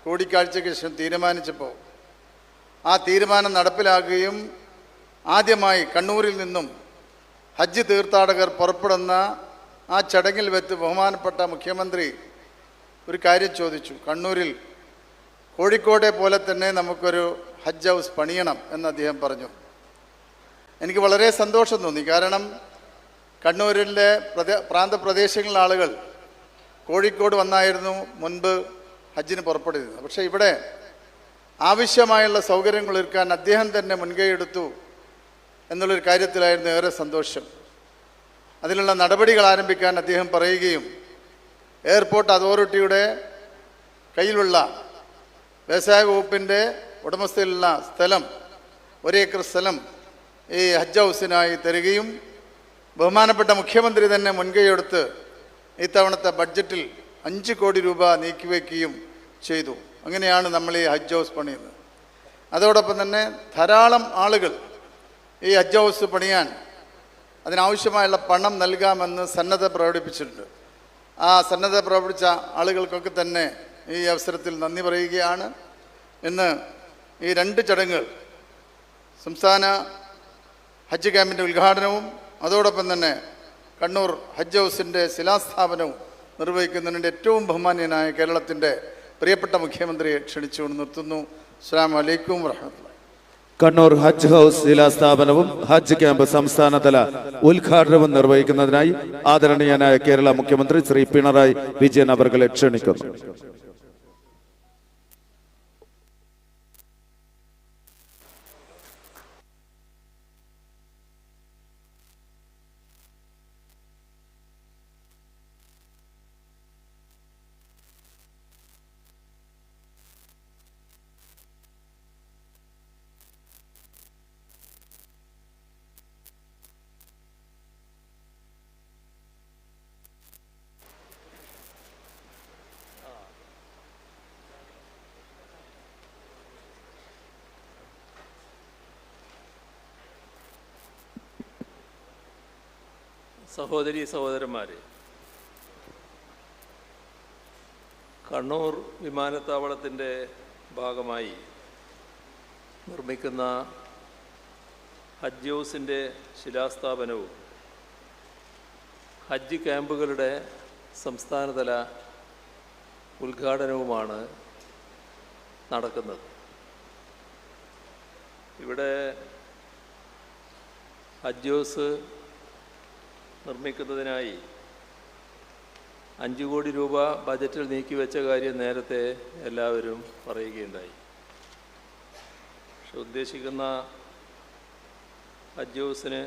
കൂടിക്കാഴ്ചയ്ക്ക് ശേഷം തീരുമാനിച്ചപ്പോൾ ആ തീരുമാനം നടപ്പിലാക്കുകയും ആദ്യമായി കണ്ണൂരിൽ നിന്നും ഹജ്ജ് തീർത്ഥാടകർ പുറപ്പെടുന്ന ആ ചടങ്ങിൽ വെച്ച് ബഹുമാനപ്പെട്ട മുഖ്യമന്ത്രി ഒരു കാര്യം ചോദിച്ചു. കണ്ണൂരിൽ കോഴിക്കോട്ടെ പോലെ തന്നെ നമുക്കൊരു ഹജ്ജ് ഹൗസ് പണിയണം എന്ന് അദ്ദേഹം പറഞ്ഞു. എനിക്ക് വളരെ സന്തോഷം തോന്നി. കാരണം കണ്ണൂരിലെ പ്രാന്തപ്രദേശങ്ങളിലെ ആളുകൾ കോഴിക്കോട് വന്നായിരുന്നു മുൻപ് ഹജ്ജിന് പുറപ്പെട്ടിരുന്നത്. പക്ഷേ ഇവിടെ ആവശ്യമായുള്ള സൗകര്യങ്ങൾ ഒരുക്കാൻ അദ്ദേഹം തന്നെ മുൻകൈയെടുത്തു എന്നുള്ളൊരു കാര്യത്തിലായിരുന്നു ഏറെ സന്തോഷം. അതിനുള്ള നടപടികൾ ആരംഭിക്കാൻ അദ്ദേഹം പറയുകയും എയർപോർട്ട് അതോറിറ്റിയുടെ കയ്യിലുള്ള വ്യവസായ വകുപ്പിൻ്റെ ഉടമസ്ഥയിലുള്ള സ്ഥലം, 1 ഏക്കർ സ്ഥലം ഈ ഹജ്ജ് ഹൗസിനായി തരികയും ബഹുമാനപ്പെട്ട മുഖ്യമന്ത്രി തന്നെ മുൻകൈയെടുത്ത് ഇത്തവണത്തെ ബഡ്ജറ്റിൽ 5 കോടി രൂപ നീക്കിവെക്കുകയും ചെയ്തു. അങ്ങനെയാണ് നമ്മൾ ഈ ഹജ്ജ് ഹൗസ് പണിയുന്നത്. അതോടൊപ്പം തന്നെ ധാരാളം ആളുകൾ ഈ ഹജ്ജ് ഹൗസ് പണിയാൻ അതിനാവശ്യമായുള്ള പണം നൽകാമെന്ന് സന്നദ്ധ പ്രകടിപ്പിച്ചിട്ടുണ്ട്. ആ സന്നദ്ധ പ്രകടിപ്പിച്ച ആളുകൾക്കൊക്കെ തന്നെ ഈ അവസരത്തിൽ നന്ദി പറയുകയാണ്. ഇന്ന് ഈ 2 ചടങ്ങുകൾ, സംസ്ഥാന ഹജ്ജ് ക്യാമ്പിൻ്റെ ഉദ്ഘാടനവും അതോടൊപ്പം തന്നെ കണ്ണൂർ ഹജ്ജ് ഹൗസിൻ്റെ ശിലാസ്ഥാപനവും നിർവഹിക്കുന്നതിൻ്റെ ഏറ്റവും ബഹുമാന്യനായ കേരളത്തിൻ്റെ പ്രിയപ്പെട്ട മുഖ്യമന്ത്രിയെ ക്ഷണിച്ചുകൊണ്ട് നിർത്തുന്നു. അസ്സലാമു അലൈക്കും വറഹ്മത്തുള്ളാഹി. കണ്ണൂർ ഹജ്ജ് ഹൗസ് ശിലാസ്ഥാപനവും ഹജ്ജ് ക്യാമ്പ് സംസ്ഥാനതല ഉദ്ഘാടനവും നിർവഹിക്കുന്നതിനായി ആദരണീയനായ കേരള മുഖ്യമന്ത്രി ശ്രീ പിണറായി വിജയൻ അവർകളെ ക്ഷണിക്കുന്നു. സഹോദരീ സഹോദരന്മാരെ, കണ്ണൂർ വിമാനത്താവളത്തിൻ്റെ ഭാഗമായി നിർമ്മിക്കുന്ന ഹജ്ജ് ഹൗസിൻ്റെ ശിലാസ്ഥാപനവും ഹജ്ജ് ക്യാമ്പുകളുടെ സംസ്ഥാനതല ഉദ്ഘാടനവുമാണ് നടക്കുന്നത്. ഇവിടെ ഹജ്ജ് ഹൗസ് നിർമ്മിക്കുന്നതിനായി 5 കോടി രൂപ ബജറ്റിൽ നീക്കിവെച്ച കാര്യം നേരത്തെ എല്ലാവരും പറയുകയുണ്ടായി. പക്ഷെ ഉദ്ദേശിക്കുന്ന ഹജ്ജ് ഹൗസിന്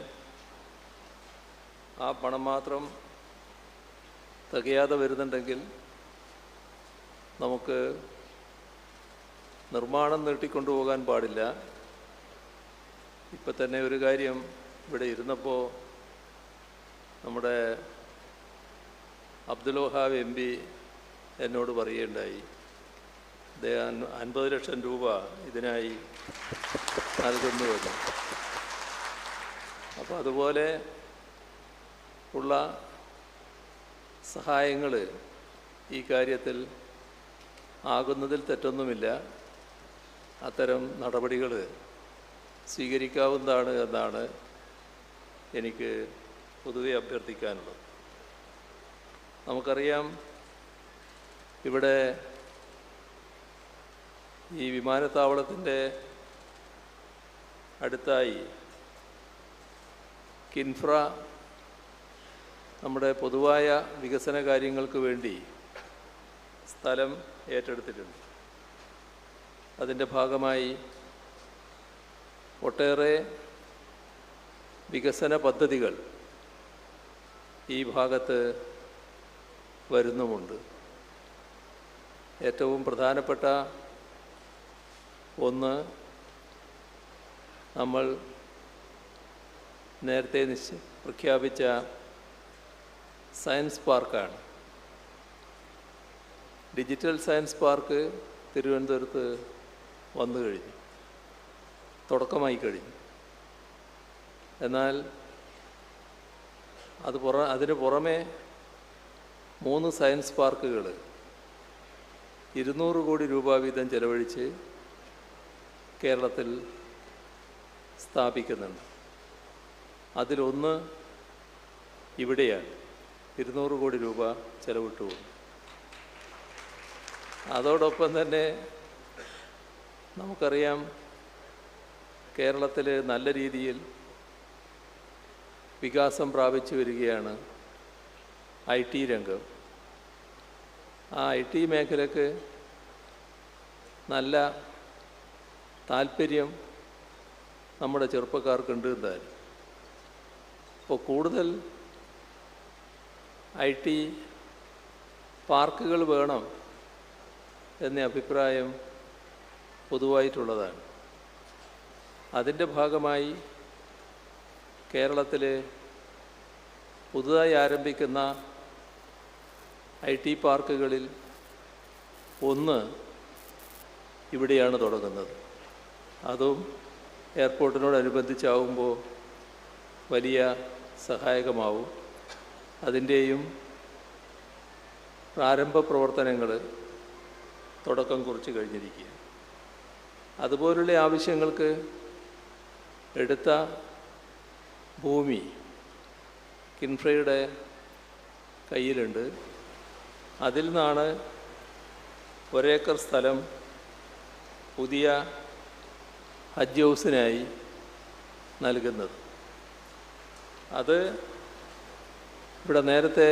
ആ പണം മാത്രം തികയാതെ വരുന്നുണ്ടെങ്കിൽ നമുക്ക് നിർമ്മാണം നീട്ടിക്കൊണ്ടുപോകാൻ പാടില്ല. ഇപ്പം തന്നെ ഒരു കാര്യം ഇവിടെ ഇരുന്നപ്പോൾ നമ്മുടെ അബ്ദുൽ വഹാബ് MP എന്നോട് പറയുകയുണ്ടായി, അദ്ദേഹം 50 ലക്ഷം രൂപ ഇതിനായി നൽകുന്നുവെന്ന്. അപ്പോൾ അതുപോലെ ഉള്ള സഹായങ്ങൾ ഈ കാര്യത്തിൽ ആകുന്നതിൽ തെറ്റൊന്നുമില്ല. അത്തരം നടപടികൾ സ്വീകരിക്കാവുന്നതാണ് എന്നാണ് എനിക്ക് പൊതുവെ അഭ്യർത്ഥിക്കാനുള്ളത്. നമുക്കറിയാം, ഇവിടെ ഈ വിമാനത്താവളത്തിൻ്റെ അടുത്തായി കിൻഫ്ര നമ്മുടെ പൊതുവായ വികസന കാര്യങ്ങൾക്ക് വേണ്ടി സ്ഥലം ഏറ്റെടുത്തിട്ടുണ്ട്. അതിൻ്റെ ഭാഗമായി ഒട്ടേറെ വികസന പദ്ധതികൾ ഈ ഭാഗത്ത് വരുന്നുമുണ്ട്. ഏറ്റവും പ്രധാനപ്പെട്ട ഒന്ന് നമ്മൾ നേരത്തെ പ്രഖ്യാപിച്ച സയൻസ് പാർക്കാണ്. ഡിജിറ്റൽ സയൻസ് പാർക്ക് തിരുവനന്തപുരത്ത് വന്നു കഴിഞ്ഞു, തുടക്കമായി കഴിഞ്ഞു. എന്നാൽ അതിന് പുറമെ 3 സയൻസ് പാർക്കുകൾ 200 കോടി രൂപ വീതം ചെലവഴിച്ച് കേരളത്തിൽ സ്ഥാപിക്കുന്നുണ്ട്. അതിലൊന്ന് ഇവിടെയാണ്, 200 കോടി രൂപ ചെലവിട്ടു പോകും. അതോടൊപ്പം തന്നെ നമുക്കറിയാം, കേരളത്തിൽ നല്ല രീതിയിൽ വികാസം പ്രാപിച്ചു വരികയാണ് IT രംഗം. ആ IT മേഖലയ്ക്ക് നല്ല താല്പര്യം നമ്മുടെ ചെറുപ്പക്കാർക്കുണ്ട് എന്തായാലും. അപ്പോൾ കൂടുതൽ IT പാർക്കുകൾ വേണം എന്ന അഭിപ്രായം പൊതുവായിട്ടുള്ളതാണ്. അതിൻ്റെ ഭാഗമായി കേരളത്തിൽ പുതുതായി ആരംഭിക്കുന്ന IT പാർക്കുകളിൽ ഒന്ന് ഇവിടെയാണ് തുടങ്ങുന്നത്. അതും എയർപോർട്ടിനോടനുബന്ധിച്ചാവുമ്പോൾ വലിയ സഹായകമാവും. അതിൻ്റെയും പ്രാരംഭ പ്രവർത്തനങ്ങൾ തുടക്കം കുറിച്ച് കഴിഞ്ഞിരിക്കുക. അതുപോലുള്ള ആവശ്യങ്ങൾക്ക് എടുത്ത ഭൂമി കിൻഫ്രയുടെ കയ്യിലുണ്ട്. അതിൽ നിന്നാണ് 1 ഏക്കർ സ്ഥലം പുതിയ ഹജ്ജ് ഹൗസിനായി നൽകുന്നത്. അത് ഇവിടെ നേരത്തെ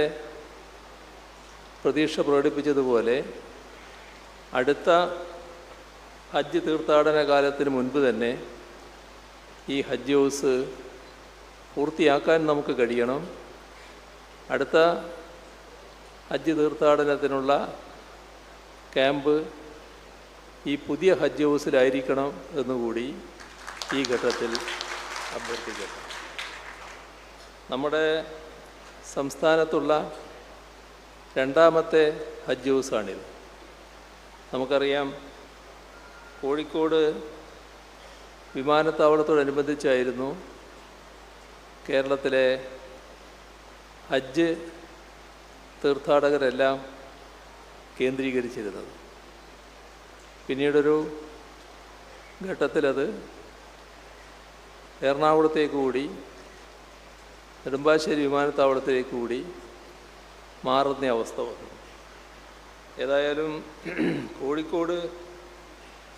പ്രതീക്ഷ പ്രകടിപ്പിച്ചതുപോലെ അടുത്ത ഹജ്ജ് തീർത്ഥാടന കാലത്തിന് മുൻപ് തന്നെ ഈ ഹജ്ജ് ഹൗസ് പൂർത്തിയാക്കാൻ നമുക്ക് കഴിയണം. അടുത്ത ഹജ്ജ് തീർത്ഥാടനത്തിനുള്ള ക്യാമ്പ് ഈ പുതിയ ഹജ്ജ് ഹൗസിലായിരിക്കണം എന്നുകൂടി ഈ ഘട്ടത്തിൽ അഭ്യർത്ഥിക്കട്ടെ. നമ്മുടെ സംസ്ഥാനത്തുള്ള രണ്ടാമത്തെ ഹജ്ജ് ഹൗസാണിത്. നമുക്കറിയാം, കോഴിക്കോട് വിമാനത്താവളത്തോടനുബന്ധിച്ചായിരുന്നു കേരളത്തിലെ ഹജ്ജ് തീർത്ഥാടകരെല്ലാം കേന്ദ്രീകരിച്ചിരുന്നത്. പിന്നീടൊരു ഘട്ടത്തിലത് എറണാകുളത്തേക്ക് കൂടി, നെടുമ്പാശ്ശേരി വിമാനത്താവളത്തിലേക്ക് കൂടി മാറുന്ന അവസ്ഥ വന്നു. ഏതായാലും കോഴിക്കോട്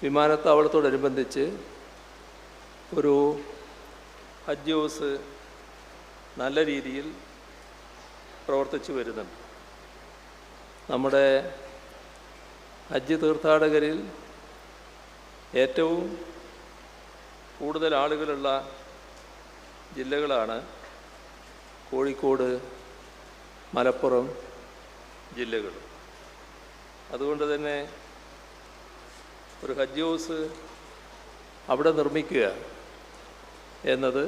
വിമാനത്താവളത്തോടനുബന്ധിച്ച് ഒരു ഹജ്ജ് ഹൗസ് നല്ല രീതിയിൽ പ്രവർത്തിച്ചു വരുന്നുണ്ട്. നമ്മുടെ ഹജ്ജ് തീർത്ഥാടകരിൽ ഏറ്റവും കൂടുതൽ ആളുകളുള്ള ജില്ലകളാണ് കോഴിക്കോട്, മലപ്പുറം ജില്ലകൾ. അതുകൊണ്ട് തന്നെ ഒരു ഹജ്ജ് ഹൗസ് അവിടെ നിർമ്മിക്കുക എന്നത്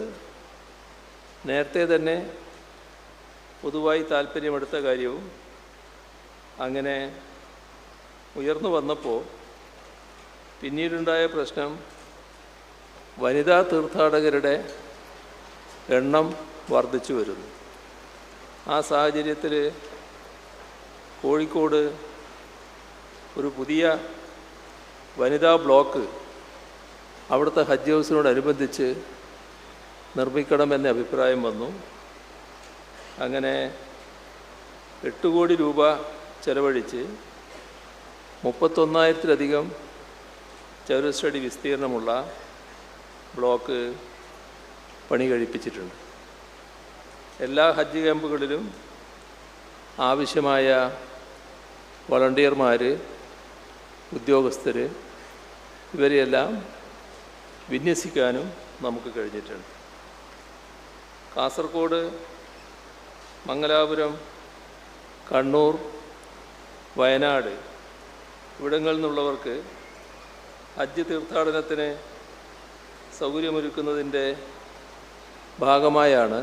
നേരത്തെ തന്നെ പൊതുവായി താല്പര്യമെടുത്ത കാര്യവും അങ്ങനെ ഉയർന്നു വന്നപ്പോൾ പിന്നീടുണ്ടായ പ്രശ്നം വനിതാ തീർത്ഥാടകരുടെ എണ്ണം വർദ്ധിച്ചു വരുന്നു. ആ സാഹചര്യത്തിൽ കോഴിക്കോട് ഒരു പുതിയ വനിതാ ബ്ലോക്ക് അവിടുത്തെ ഹജ്ജ് ഹൗസിനോടനുബന്ധിച്ച് നിർമ്മിക്കണമെന്ന അഭിപ്രായം വന്നു. അങ്ങനെ 8 കോടി രൂപ ചെലവഴിച്ച് 31,000-ലധികം ചതുരശ്രടി വിസ്തീർണമുള്ള ബ്ലോക്ക് പണി കഴിപ്പിച്ചിട്ടുണ്ട്. എല്ലാ ഹജ്ജ് ക്യാമ്പുകളിലും ആവശ്യമായ വളണ്ടിയർമാർ, ഉദ്യോഗസ്ഥർ ഇവരെയെല്ലാം വിന്യസിക്കാനും നമുക്ക് കഴിഞ്ഞിട്ടുണ്ട്. കാസർഗോഡ്, മംഗലാപുരം, കണ്ണൂർ, വയനാട് ഇവിടങ്ങളിൽ നിന്നുള്ളവർക്ക് ഹജ്ജ് തീർത്ഥാടനത്തിന് സൗകര്യമൊരുക്കുന്നതിൻ്റെ ഭാഗമായാണ്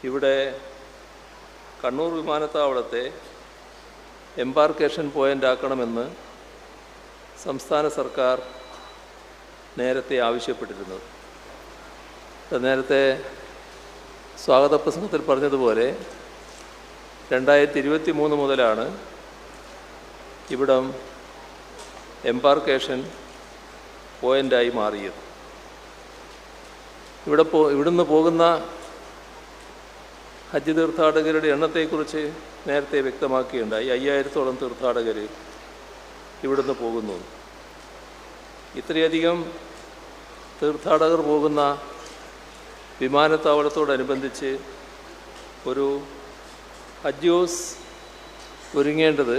ഇവിടെ കണ്ണൂർ വിമാനത്താവളത്തെ എംബാർക്കേഷൻ പോയിൻ്റ് ആക്കണമെന്ന് സംസ്ഥാന സർക്കാർ നേരത്തെ ആവശ്യപ്പെട്ടിരുന്നത്. നേരത്തെ സ്വാഗത പ്രസംഗത്തിൽ പറഞ്ഞതുപോലെ 2023 മുതലാണ് ഇവിടം എംബാർക്കേഷൻ പോയിൻ്റായി മാറിയത്. ഇവിടുന്ന് പോകുന്ന ഹജ്ജ് തീർത്ഥാടകരുടെ എണ്ണത്തെക്കുറിച്ച് നേരത്തെ വ്യക്തമാക്കുകയുണ്ടായി. 5000-ഓളം തീർത്ഥാടകർ ഇവിടുന്ന് പോകുന്നു. ഇത്രയധികം തീർത്ഥാടകർ പോകുന്ന വിമാനത്താവളത്തോടനുബന്ധിച്ച് ഒരു ഹജ്ജ് ഹൗസ് ഒരുങ്ങേണ്ടത്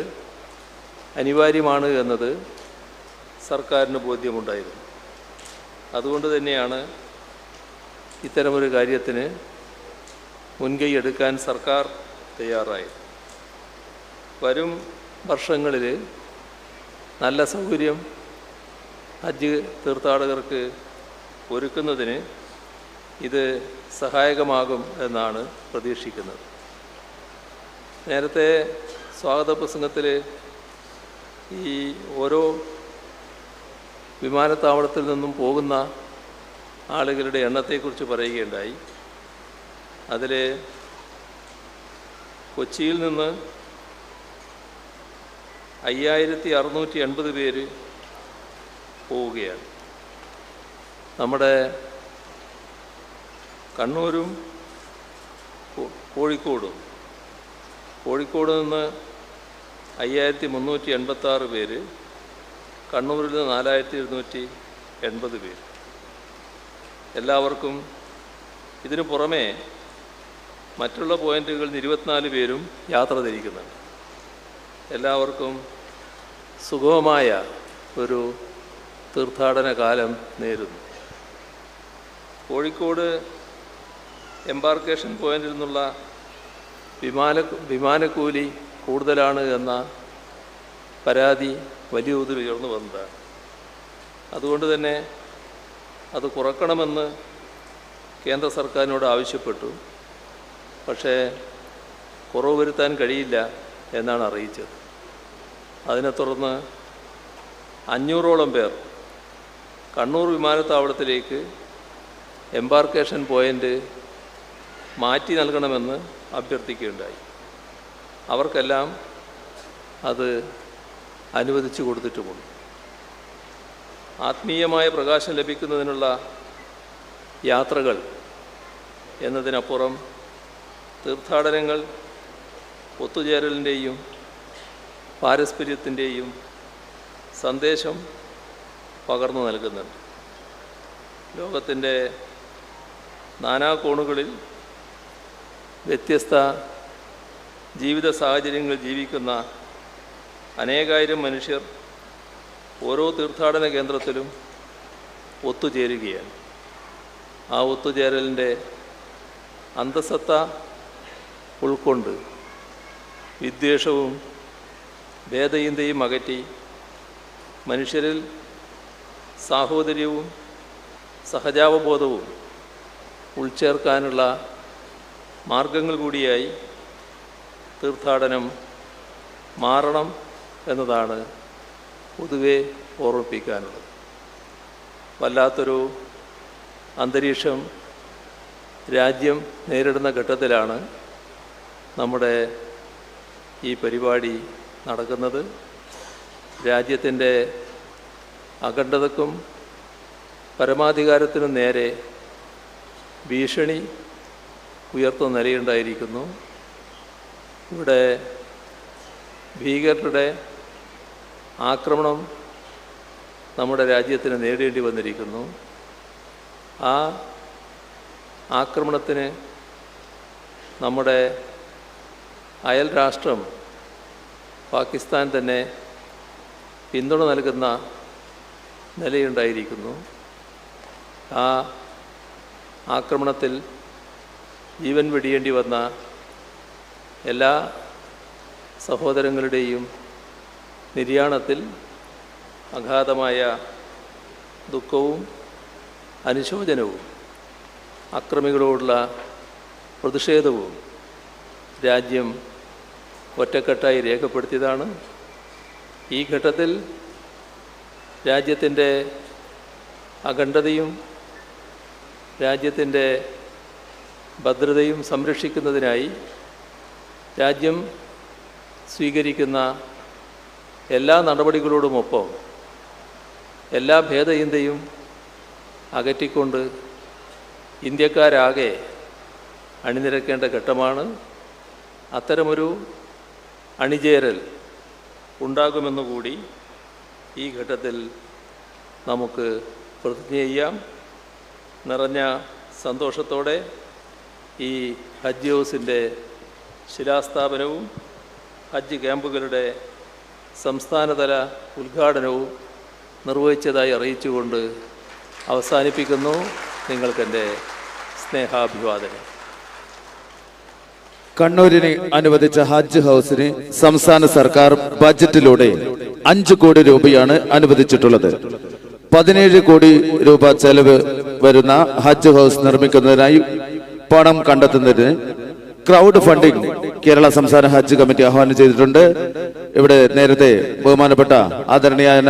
അനിവാര്യമാണ് എന്നത് സർക്കാരിന് ബോധ്യമുണ്ടായിരുന്നു. അതുകൊണ്ട് തന്നെയാണ് ഇത്തരമൊരു കാര്യത്തിന് മുൻകൈ എടുക്കാൻ സർക്കാർ തയ്യാറായത്. വരും വർഷങ്ങളിൽ നല്ല സൗകര്യം ഹജ്ജ് തീർത്ഥാടകർക്ക് ഒരുക്കുന്നതിന് ഇത് സഹായകമാകും എന്നാണ് പ്രതീക്ഷിക്കുന്നത്. നേരത്തെ സ്വാഗത പ്രസംഗത്തിൽ ഈ ഓരോ വിമാനത്താവളത്തിൽ നിന്നും പോകുന്ന ആളുകളുടെ എണ്ണത്തെക്കുറിച്ച് പറയുകയുണ്ടായി. അതിൽ കൊച്ചിയിൽ നിന്ന് 5680 പേര് പോവുകയാണ്. നമ്മുടെ കണ്ണൂരും കോഴിക്കോട് നിന്ന് 5386 പേര്, കണ്ണൂരിൽ നിന്ന് 80 പേര്. എല്ലാവർക്കും ഇതിനു പുറമെ മറ്റുള്ള പോയിന്റുകളിൽ 24 പേരും യാത്ര തിരിക്കുന്നുണ്ട്. എല്ലാവർക്കും സുഗമമായ ഒരു തീർത്ഥാടന കാലം നേരുന്നു. കോഴിക്കോട് എംബാർക്കേഷൻ പോയിന്റിൽ നിന്നുള്ള വിമാനക്കൂലി കൂടുതലാണ് എന്ന പരാതി വലിയ തോതിൽ ഉയർന്നു വന്നതാണ്. അതുകൊണ്ട് തന്നെ അത് കുറക്കണമെന്ന് കേന്ദ്ര സർക്കാരിനോട് ആവശ്യപ്പെട്ടു. പക്ഷേ കുറവ് വരുത്താൻ കഴിയില്ല എന്നാണ് അറിയിച്ചത്. അതിനെ തുടർന്ന് 500ഓളം പേർ കണ്ണൂർ വിമാനത്താവളത്തിലേക്ക് എംബാർക്കേഷൻ പോയിൻ്റ് മാറ്റി നൽകണമെന്ന് അഭ്യർത്ഥിക്കുകയുണ്ടായി. അവർക്കെല്ലാം അത് അനുവദിച്ചു കൊടുത്തിട്ടുമുണ്ട്. ആത്മീയമായ പ്രകാശം ലഭിക്കുന്നതിനുള്ള യാത്രകൾ എന്നതിനപ്പുറം തീർത്ഥാടനങ്ങൾ ഒത്തുചേരലിൻ്റെയും പാരസ്പര്യത്തിൻ്റെയും സന്ദേശം പകർന്നു നൽകുന്നുണ്ട്. ലോകത്തിൻ്റെ നാനാകോണുകളിൽ വ്യത്യസ്ത ജീവിത സാഹചര്യങ്ങളിൽ ജീവിക്കുന്ന അനേകായിരം മനുഷ്യർ ഓരോ തീർത്ഥാടന കേന്ദ്രത്തിലും ഒത്തുചേരുകയാണ്. ആ ഒത്തുചേരലിൻ്റെ അന്തസത്ത ഉൾക്കൊണ്ട് വിദ്വേഷവും ഭേദചിന്തയും അകറ്റി മനുഷ്യരിൽ സാഹോദര്യവും സഹജാവബോധവും ഉൾച്ചേർക്കാനുള്ള മാർഗങ്ങൾ കൂടിയായി തീർത്ഥാടനം മാറണം എന്നതാണ് പൊതുവെ ഓർമ്മിപ്പിക്കാനുള്ളത്. വല്ലാത്തൊരു അന്തരീക്ഷം രാജ്യം നേരിടുന്ന ഘട്ടത്തിലാണ് നമ്മുടെ ഈ പരിപാടി നടക്കുന്നത്. രാജ്യത്തിൻ്റെ അഖണ്ഡതയ്ക്കും പരമാധികാരത്തിനും നേരെ ഭീഷണി ഉയർത്തുന്ന നിലയുണ്ടായിരിക്കുന്നു. ഇവിടെ ഭീകരരുടെ ആക്രമണം നമ്മുടെ രാജ്യത്തിന് നേരിടേണ്ടി വന്നിരിക്കുന്നു. ആ ആക്രമണത്തിന് നമ്മുടെ അയൽ രാഷ്ട്രം പാകിസ്ഥാൻ തന്നെ പിന്തുണ നൽകുന്ന നിലയുണ്ടായിരിക്കുന്നു. ആ ആക്രമണത്തിൽ ജീവൻ വെടിയേണ്ടി വന്ന എല്ലാ സഹോദരങ്ങളുടെയും നിര്യാണത്തിൽ അഗാധമായ ദുഃഖവും അനുശോചനവും അക്രമികളോടുള്ള പ്രതിഷേധവും രാജ്യം ഒറ്റക്കെട്ടായി രേഖപ്പെടുത്തിയതാണ്. ഈ ഘട്ടത്തിൽ രാജ്യത്തിൻ്റെ അഖണ്ഡതയും രാജ്യത്തിൻ്റെ ഭദ്രതയും സംരക്ഷിക്കുന്നതിനായി രാജ്യം സ്വീകരിക്കുന്ന എല്ലാ നടപടികളോടുമൊപ്പം എല്ലാ ഭേദചിന്തയും അകറ്റിക്കൊണ്ട് ഇന്ത്യക്കാരാകെ അണിനിരക്കേണ്ട ഘട്ടമാണ്. അത്തരമൊരു അണിചേരൽ ഉണ്ടാകുമെന്നുകൂടി ഈ ഘട്ടത്തിൽ നമുക്ക് പ്രതിജ്ഞ ചെയ്യാം. നിറഞ്ഞ സന്തോഷത്തോടെ ഈ ഹജ്ജ് ഹൗസിൻ്റെ ശിലാസ്ഥാപനവും ഹജ്ജ് ക്യാമ്പുകളുടെ സംസ്ഥാനതല ഉദ്ഘാടനവും നിർവഹിച്ചതായി അറിയിച്ചുകൊണ്ട് അവസാനിപ്പിക്കുന്നു. നിങ്ങൾക്കെൻ്റെ സ്നേഹാഭിവാദനം. കണ്ണൂരിന് അനുവദിച്ച ഹജ്ജ് ഹൗസിന് സംസ്ഥാന സർക്കാർ ബജറ്റിലൂടെ 5 കോടി രൂപയാണ് അനുവദിച്ചിട്ടുള്ളത്. 17 കോടി രൂപ ചെലവ് വരുന്ന ഹജ്ജ് ഹൗസ് നിർമ്മിക്കുന്നതിനായി പണം കണ്ടെത്തുന്നതിന് ക്രൗഡ് ഫണ്ടിംഗ് കേരള സംസ്ഥാന ഹജ്ജ് കമ്മിറ്റി ആഹ്വാനം ചെയ്തിട്ടുണ്ട്. ഇവിടെ നേരത്തെ ബഹുമാനപ്പെട്ട ആദരണീയായ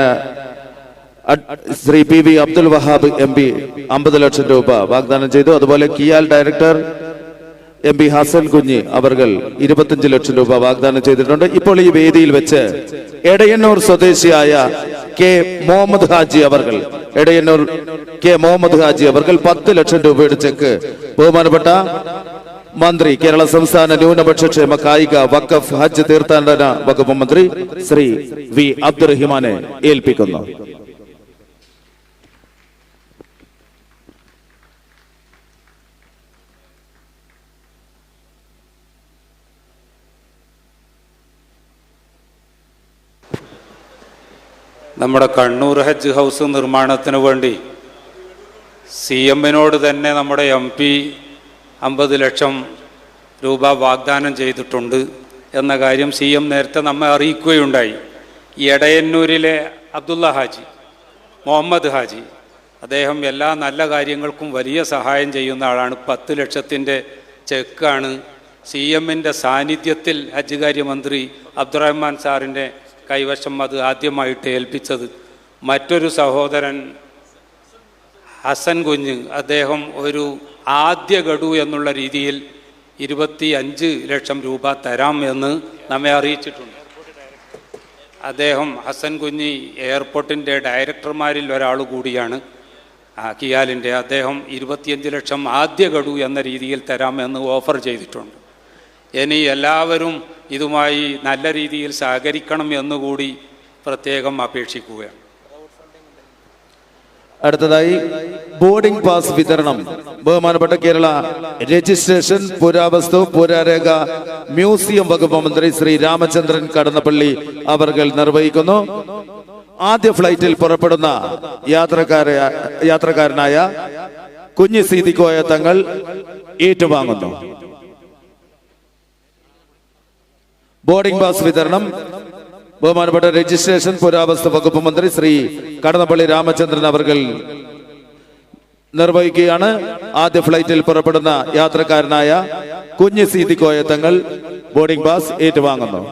Shri P V Abdul Wahab MP 50 ലക്ഷം രൂപ വാഗ്ദാനം ചെയ്തു. അതുപോലെ കിയാൽ ഡയറക്ടർ MP ഹസൻ കുഞ്ഞി അവർകൾ 25 ലക്ഷം രൂപ വാഗ്ദാനം ചെയ്തിട്ടുണ്ട്. ഇപ്പോൾ ഈ വേദിയിൽ വെച്ച് എടയന്നൂർ സ്വദേശിയായ കെ മുഹമ്മദ് ഹാജി അവർകൾ എടയന്നൂർ കെ മുഹമ്മദ് ഹാജി അവർകൾ 10 ലക്ഷം രൂപയുടെ ചെക്ക് ബഹുമാനപ്പെട്ട മന്ത്രി കേരള സംസ്ഥാന ന്യൂനപക്ഷ ക്ഷേമ കായിക വഖഫ് ഹജ്ജ് തീർത്ഥാടന വകുപ്പ് മന്ത്രി ശ്രീ വി അബ്ദുറഹിമാനെ ഏൽപ്പിക്കുന്നു. നമ്മുടെ കണ്ണൂർ ഹജ്ജ് ഹൗസ് നിർമ്മാണത്തിന് വേണ്ടി CM-നോട് തന്നെ നമ്മുടെ MP 50 ലക്ഷം രൂപ വാഗ്ദാനം ചെയ്തിട്ടുണ്ട് എന്ന കാര്യം CM നേരത്തെ നമ്മെ അറിയിക്കുകയുണ്ടായി. ഈ എടയന്നൂരിലെ അബ്ദുള്ള ഹാജി, മുഹമ്മദ് ഹാജി, അദ്ദേഹം എല്ലാ നല്ല കാര്യങ്ങൾക്കും വലിയ സഹായം ചെയ്യുന്ന ആളാണ്. 10 ലക്ഷത്തിൻ്റെ ചെക്കാണ് CM-ൻ്റെ സാന്നിധ്യത്തിൽ ഹജ്ജ് കാര്യമന്ത്രി അബ്ദുറഹ്മാൻ സാറിൻ്റെ കൈവശം അത് ആദ്യമായിട്ട് ഏൽപ്പിച്ചത്. മറ്റൊരു സഹോദരൻ ഹസൻ കുഞ്ഞ്, അദ്ദേഹം ഒരു ആദ്യ ഗഡു എന്നുള്ള രീതിയിൽ 25 ലക്ഷം രൂപ തരാം എന്ന് നമ്മെ അറിയിച്ചിട്ടുണ്ട്. അദ്ദേഹം ഹസൻ കുഞ്ഞി എയർപോർട്ടിൻ്റെ ഡയറക്ടർമാരിൽ ഒരാൾ കൂടിയാണ് കിയാലിൻ്റെ. അദ്ദേഹം 25 ലക്ഷം ആദ്യ ഗഡു എന്ന രീതിയിൽ തരാമെന്ന് ഓഫർ ചെയ്തിട്ടുണ്ട്. ഇനി എല്ലാവരും ഇതുമായി നല്ല രീതിയിൽ സഹകരിക്കണം എന്നുകൂടി പ്രത്യേകം അപേക്ഷിക്കുകയാണ്. അടുത്തതായി ബോർഡിംഗ് പാസ് വിതരണം ബഹുമാനപ്പെട്ട കേരള രജിസ്ട്രേഷൻ, പുരാവസ്തു, പുരാരേഖ, മ്യൂസിയം വകുപ്പ് മന്ത്രി ശ്രീ രാമചന്ദ്രൻ കടന്നപ്പള്ളി അവർകൾ നിർവഹിക്കുന്നു. ആദ്യ ഫ്ലൈറ്റിൽ പുറപ്പെടുന്ന യാത്രക്കാരനായ കുഞ്ഞി സീതിക്കോയ തങ്ങൾ ഏറ്റുവാങ്ങുന്നു. ബോർഡിംഗ് പാസ് വിതരണം ബഹുമാനപ്പെട്ട രജിസ്ട്രേഷൻ, പുരാവസ്തു വകുപ്പ് മന്ത്രി ശ്രീ കടന്നപ്പള്ളി രാമചന്ദ്രൻ അവർകൾ നിർവഹിക്കുകയാണ്. ആദ്യ ഫ്ലൈറ്റിൽ പുറപ്പെടുന്ന യാത്രക്കാരനായ കുഞ്ഞി സീതിക്കോയ തങ്ങൾ ബോർഡിംഗ് പാസ് ഏറ്റുവാങ്ങുന്നു.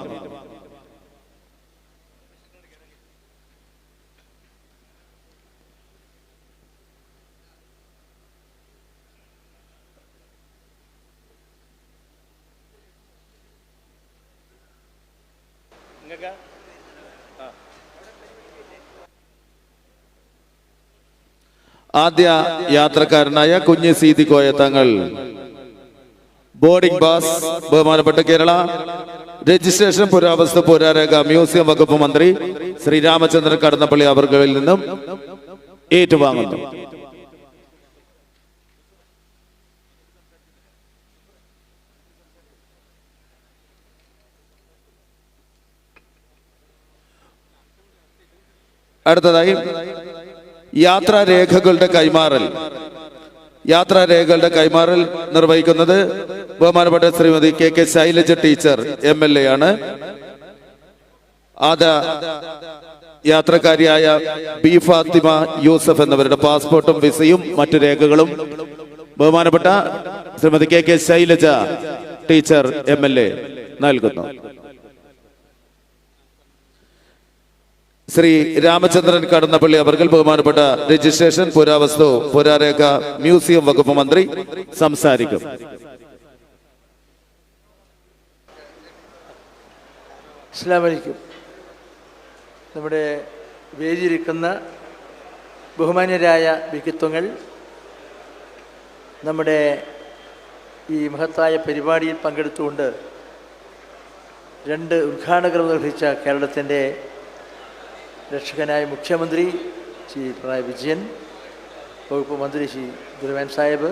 ആദ്യ യാത്രക്കാരനായ കുഞ്ഞി സീതിക്കോയ തങ്ങൾ ബോർഡിംഗ് പാസ് ബഹുമാനപ്പെട്ട കേരള രജിസ്ട്രേഷൻ, പുരാവസ്തു, പുരാരേഖ, മ്യൂസിയം വകുപ്പ് മന്ത്രി ശ്രീ രാമചന്ദ്രൻ കടന്നപ്പള്ളി അവർകളിൽ നിന്നും ഏറ്റുവാങ്ങുന്നു. അടുത്തതായി യാത്രാരേഖകളുടെ കൈമാറൽ നിർവഹിക്കുന്നത് ബഹുമാനപ്പെട്ട Shrimati KK Shailaja teacher MLA ആണ്. ആദ്യ യാത്രക്കാരിയായ B ഫാത്തിമ യൂസഫ് എന്നിവരുടെ പാസ്പോർട്ടും വിസയും മറ്റു രേഖകളും ബഹുമാനപ്പെട്ട Shrimati KK Shailaja teacher MLA നൽകുന്നു. ശ്രീ രാമചന്ദ്രൻ കടന്നപ്പള്ളി അവർകൾ ബഹുമാനപ്പെട്ട രജിസ്ട്രേഷൻ, പുരാവസ്തു, പുരാരേഖ, മ്യൂസിയം വകുപ്പ് മന്ത്രി സംസാരിക്കും. അസ്സലാമു അലൈക്കും. നമ്മുടെ വേദിയിരിക്കുന്ന ബഹുമാന്യരായ വ്യക്തിത്വങ്ങൾ, നമ്മുടെ ഈ മഹത്തായ പരിപാടിയിൽ പങ്കെടുത്തുകൊണ്ട് 2 ഉദ്ഘാടകർ നിർവഹിച്ച കേരളത്തിൻ്റെ രക്ഷകനായ മുഖ്യമന്ത്രി ശ്രീ പിണറായി വിജയൻ, വകുപ്പ് മന്ത്രി ശ്രീ ദുരമാൻ സാഹിബ്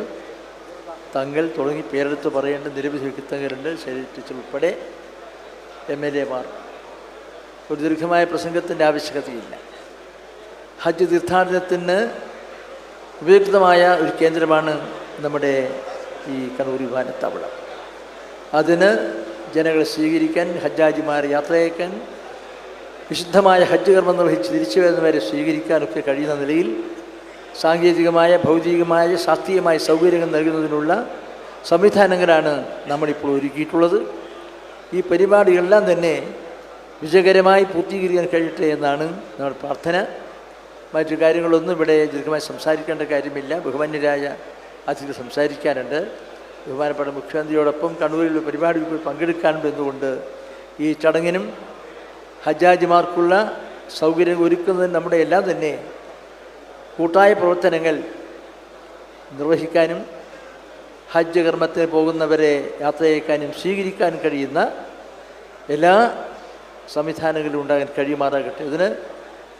തങ്ങൾ തുടങ്ങി പേരെടുത്ത് പറയേണ്ട നിരവധി വ്യക്തിത്വങ്ങളുണ്ട്. ശൈലജ ടീച്ചർ ഉൾപ്പെടെ MLA-മാർ. ഒരു ദീർഘമായ പ്രസംഗത്തിൻ്റെ ആവശ്യകതയില്ല. ഹജ്ജ് തീർത്ഥാടനത്തിന് ഉപയുക്തമായ ഒരു കേന്ദ്രമാണ് നമ്മുടെ ഈ കണ്ണൂർ വിമാനത്താവളം. അതിന് ജനങ്ങളെ സ്വീകരിക്കാൻ, ഹജ്ജാജിമാർ യാത്രയക്കാൻ, വിശുദ്ധമായ ഹജ്ജ് കർമ്മം നിർവഹിച്ച് തിരിച്ചു വരുന്നവരെ സ്വീകരിക്കാനൊക്കെ കഴിയുന്ന നിലയിൽ സാങ്കേതികമായ, ഭൗതികമായ, ശാസ്ത്രീയമായ സൗകര്യങ്ങൾ നൽകുന്നതിനുള്ള സംവിധാനങ്ങളാണ് നമ്മളിപ്പോൾ ഒരുക്കിയിട്ടുള്ളത്. ഈ പരിപാടികളെല്ലാം തന്നെ വിജയകരമായി പൂർത്തീകരിക്കാൻ കഴിയട്ടെ എന്നാണ് നമ്മുടെ പ്രാർത്ഥന. മറ്റു കാര്യങ്ങളൊന്നും ഇവിടെ ദീർഘമായി സംസാരിക്കേണ്ട കാര്യമില്ല. ബഹുമാന്യരായ അതിഥികൾ സംസാരിക്കാനുണ്ട്. ബഹുമാനപ്പെട്ട മുഖ്യമന്ത്രിയോടൊപ്പം കണ്ണൂരിൽ പരിപാടിയിൽ പോയി പങ്കെടുക്കാനുണ്ട് എന്നുകൊണ്ട് ഈ ചടങ്ങിനും ഹജ്ജാജിമാർക്കുള്ള സൗകര്യം ഒരുക്കുന്നതിന് നമ്മുടെ എല്ലാം തന്നെ കൂട്ടായ പ്രവർത്തനങ്ങൾ നിർവഹിക്കാനും ഹജ്ജ് കർമ്മത്തിന് പോകുന്നവരെ യാത്രയക്കാനും സ്വീകരിക്കാനും കഴിയുന്ന എല്ലാ സംവിധാനങ്ങളും ഉണ്ടാകാൻ കഴിയുമാറാകട്ടെ. ഇതിന്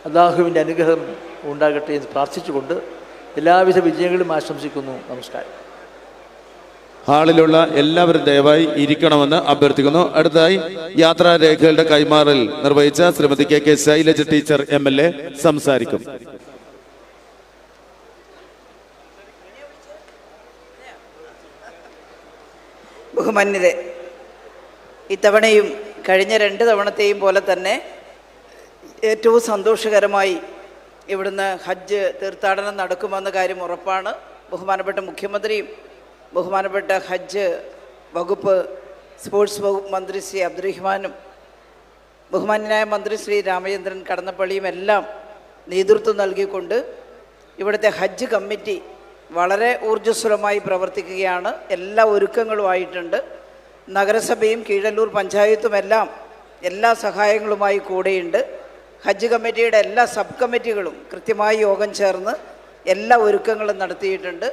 അല്ലാഹുവിൻ്റെ അനുഗ്രഹം ഉണ്ടാകട്ടെ എന്ന് പ്രാർത്ഥിച്ചുകൊണ്ട് എല്ലാവിധ വിജയങ്ങളും ആശംസിക്കുന്നു. നമസ്കാരം. ഹാളിലുള്ള എല്ലാവരും ദയവായി ഇരിക്കണമെന്ന് അഭ്യർത്ഥിക്കുന്നു. അടുത്തതായി യാത്രാരേഖകളുടെ കൈമാറൽ നിർവഹിച്ച Shrimati K K Shailaja teacher MLA സംസാരിക്കും. ബഹുമാന്യരെ, ഇത്തവണയും കഴിഞ്ഞ 2 തവണത്തെയും പോലെ തന്നെ ഏറ്റവും സന്തോഷകരമായി ഇവിടുന്ന് ഹജ്ജ് തീർത്ഥാടനം നടക്കുമെന്ന കാര്യം ഉറപ്പാണ്. ബഹുമാനപ്പെട്ട മുഖ്യമന്ത്രിയും ബഹുമാനപ്പെട്ട ഹജ്ജ് വകുപ്പ് സ്പോർട്സ് വകുപ്പ് മന്ത്രി ശ്രീ അബ്ദുറഹ്മാനും ബഹുമാന്യനായ മന്ത്രി ശ്രീ രാമചന്ദ്രൻ കടന്നപ്പള്ളിയും എല്ലാം നേതൃത്വം നൽകിക്കൊണ്ട് ഇവിടുത്തെ ഹജ്ജ് കമ്മിറ്റി വളരെ ഊർജ്ജസ്വലമായി പ്രവർത്തിക്കുകയാണ്. എല്ലാ ഒരുക്കങ്ങളുമായിട്ടുണ്ട്. നഗരസഭയും കീഴല്ലൂർ പഞ്ചായത്തും എല്ലാം എല്ലാ സഹായങ്ങളുമായി കൂടെയുണ്ട്. ഹജ്ജ് കമ്മിറ്റിയുടെ എല്ലാ സബ് കമ്മിറ്റികളും കൃത്യമായി യോഗം ചേർന്ന് എല്ലാ ഒരുക്കങ്ങളും നടത്തിയിട്ടുണ്ട്.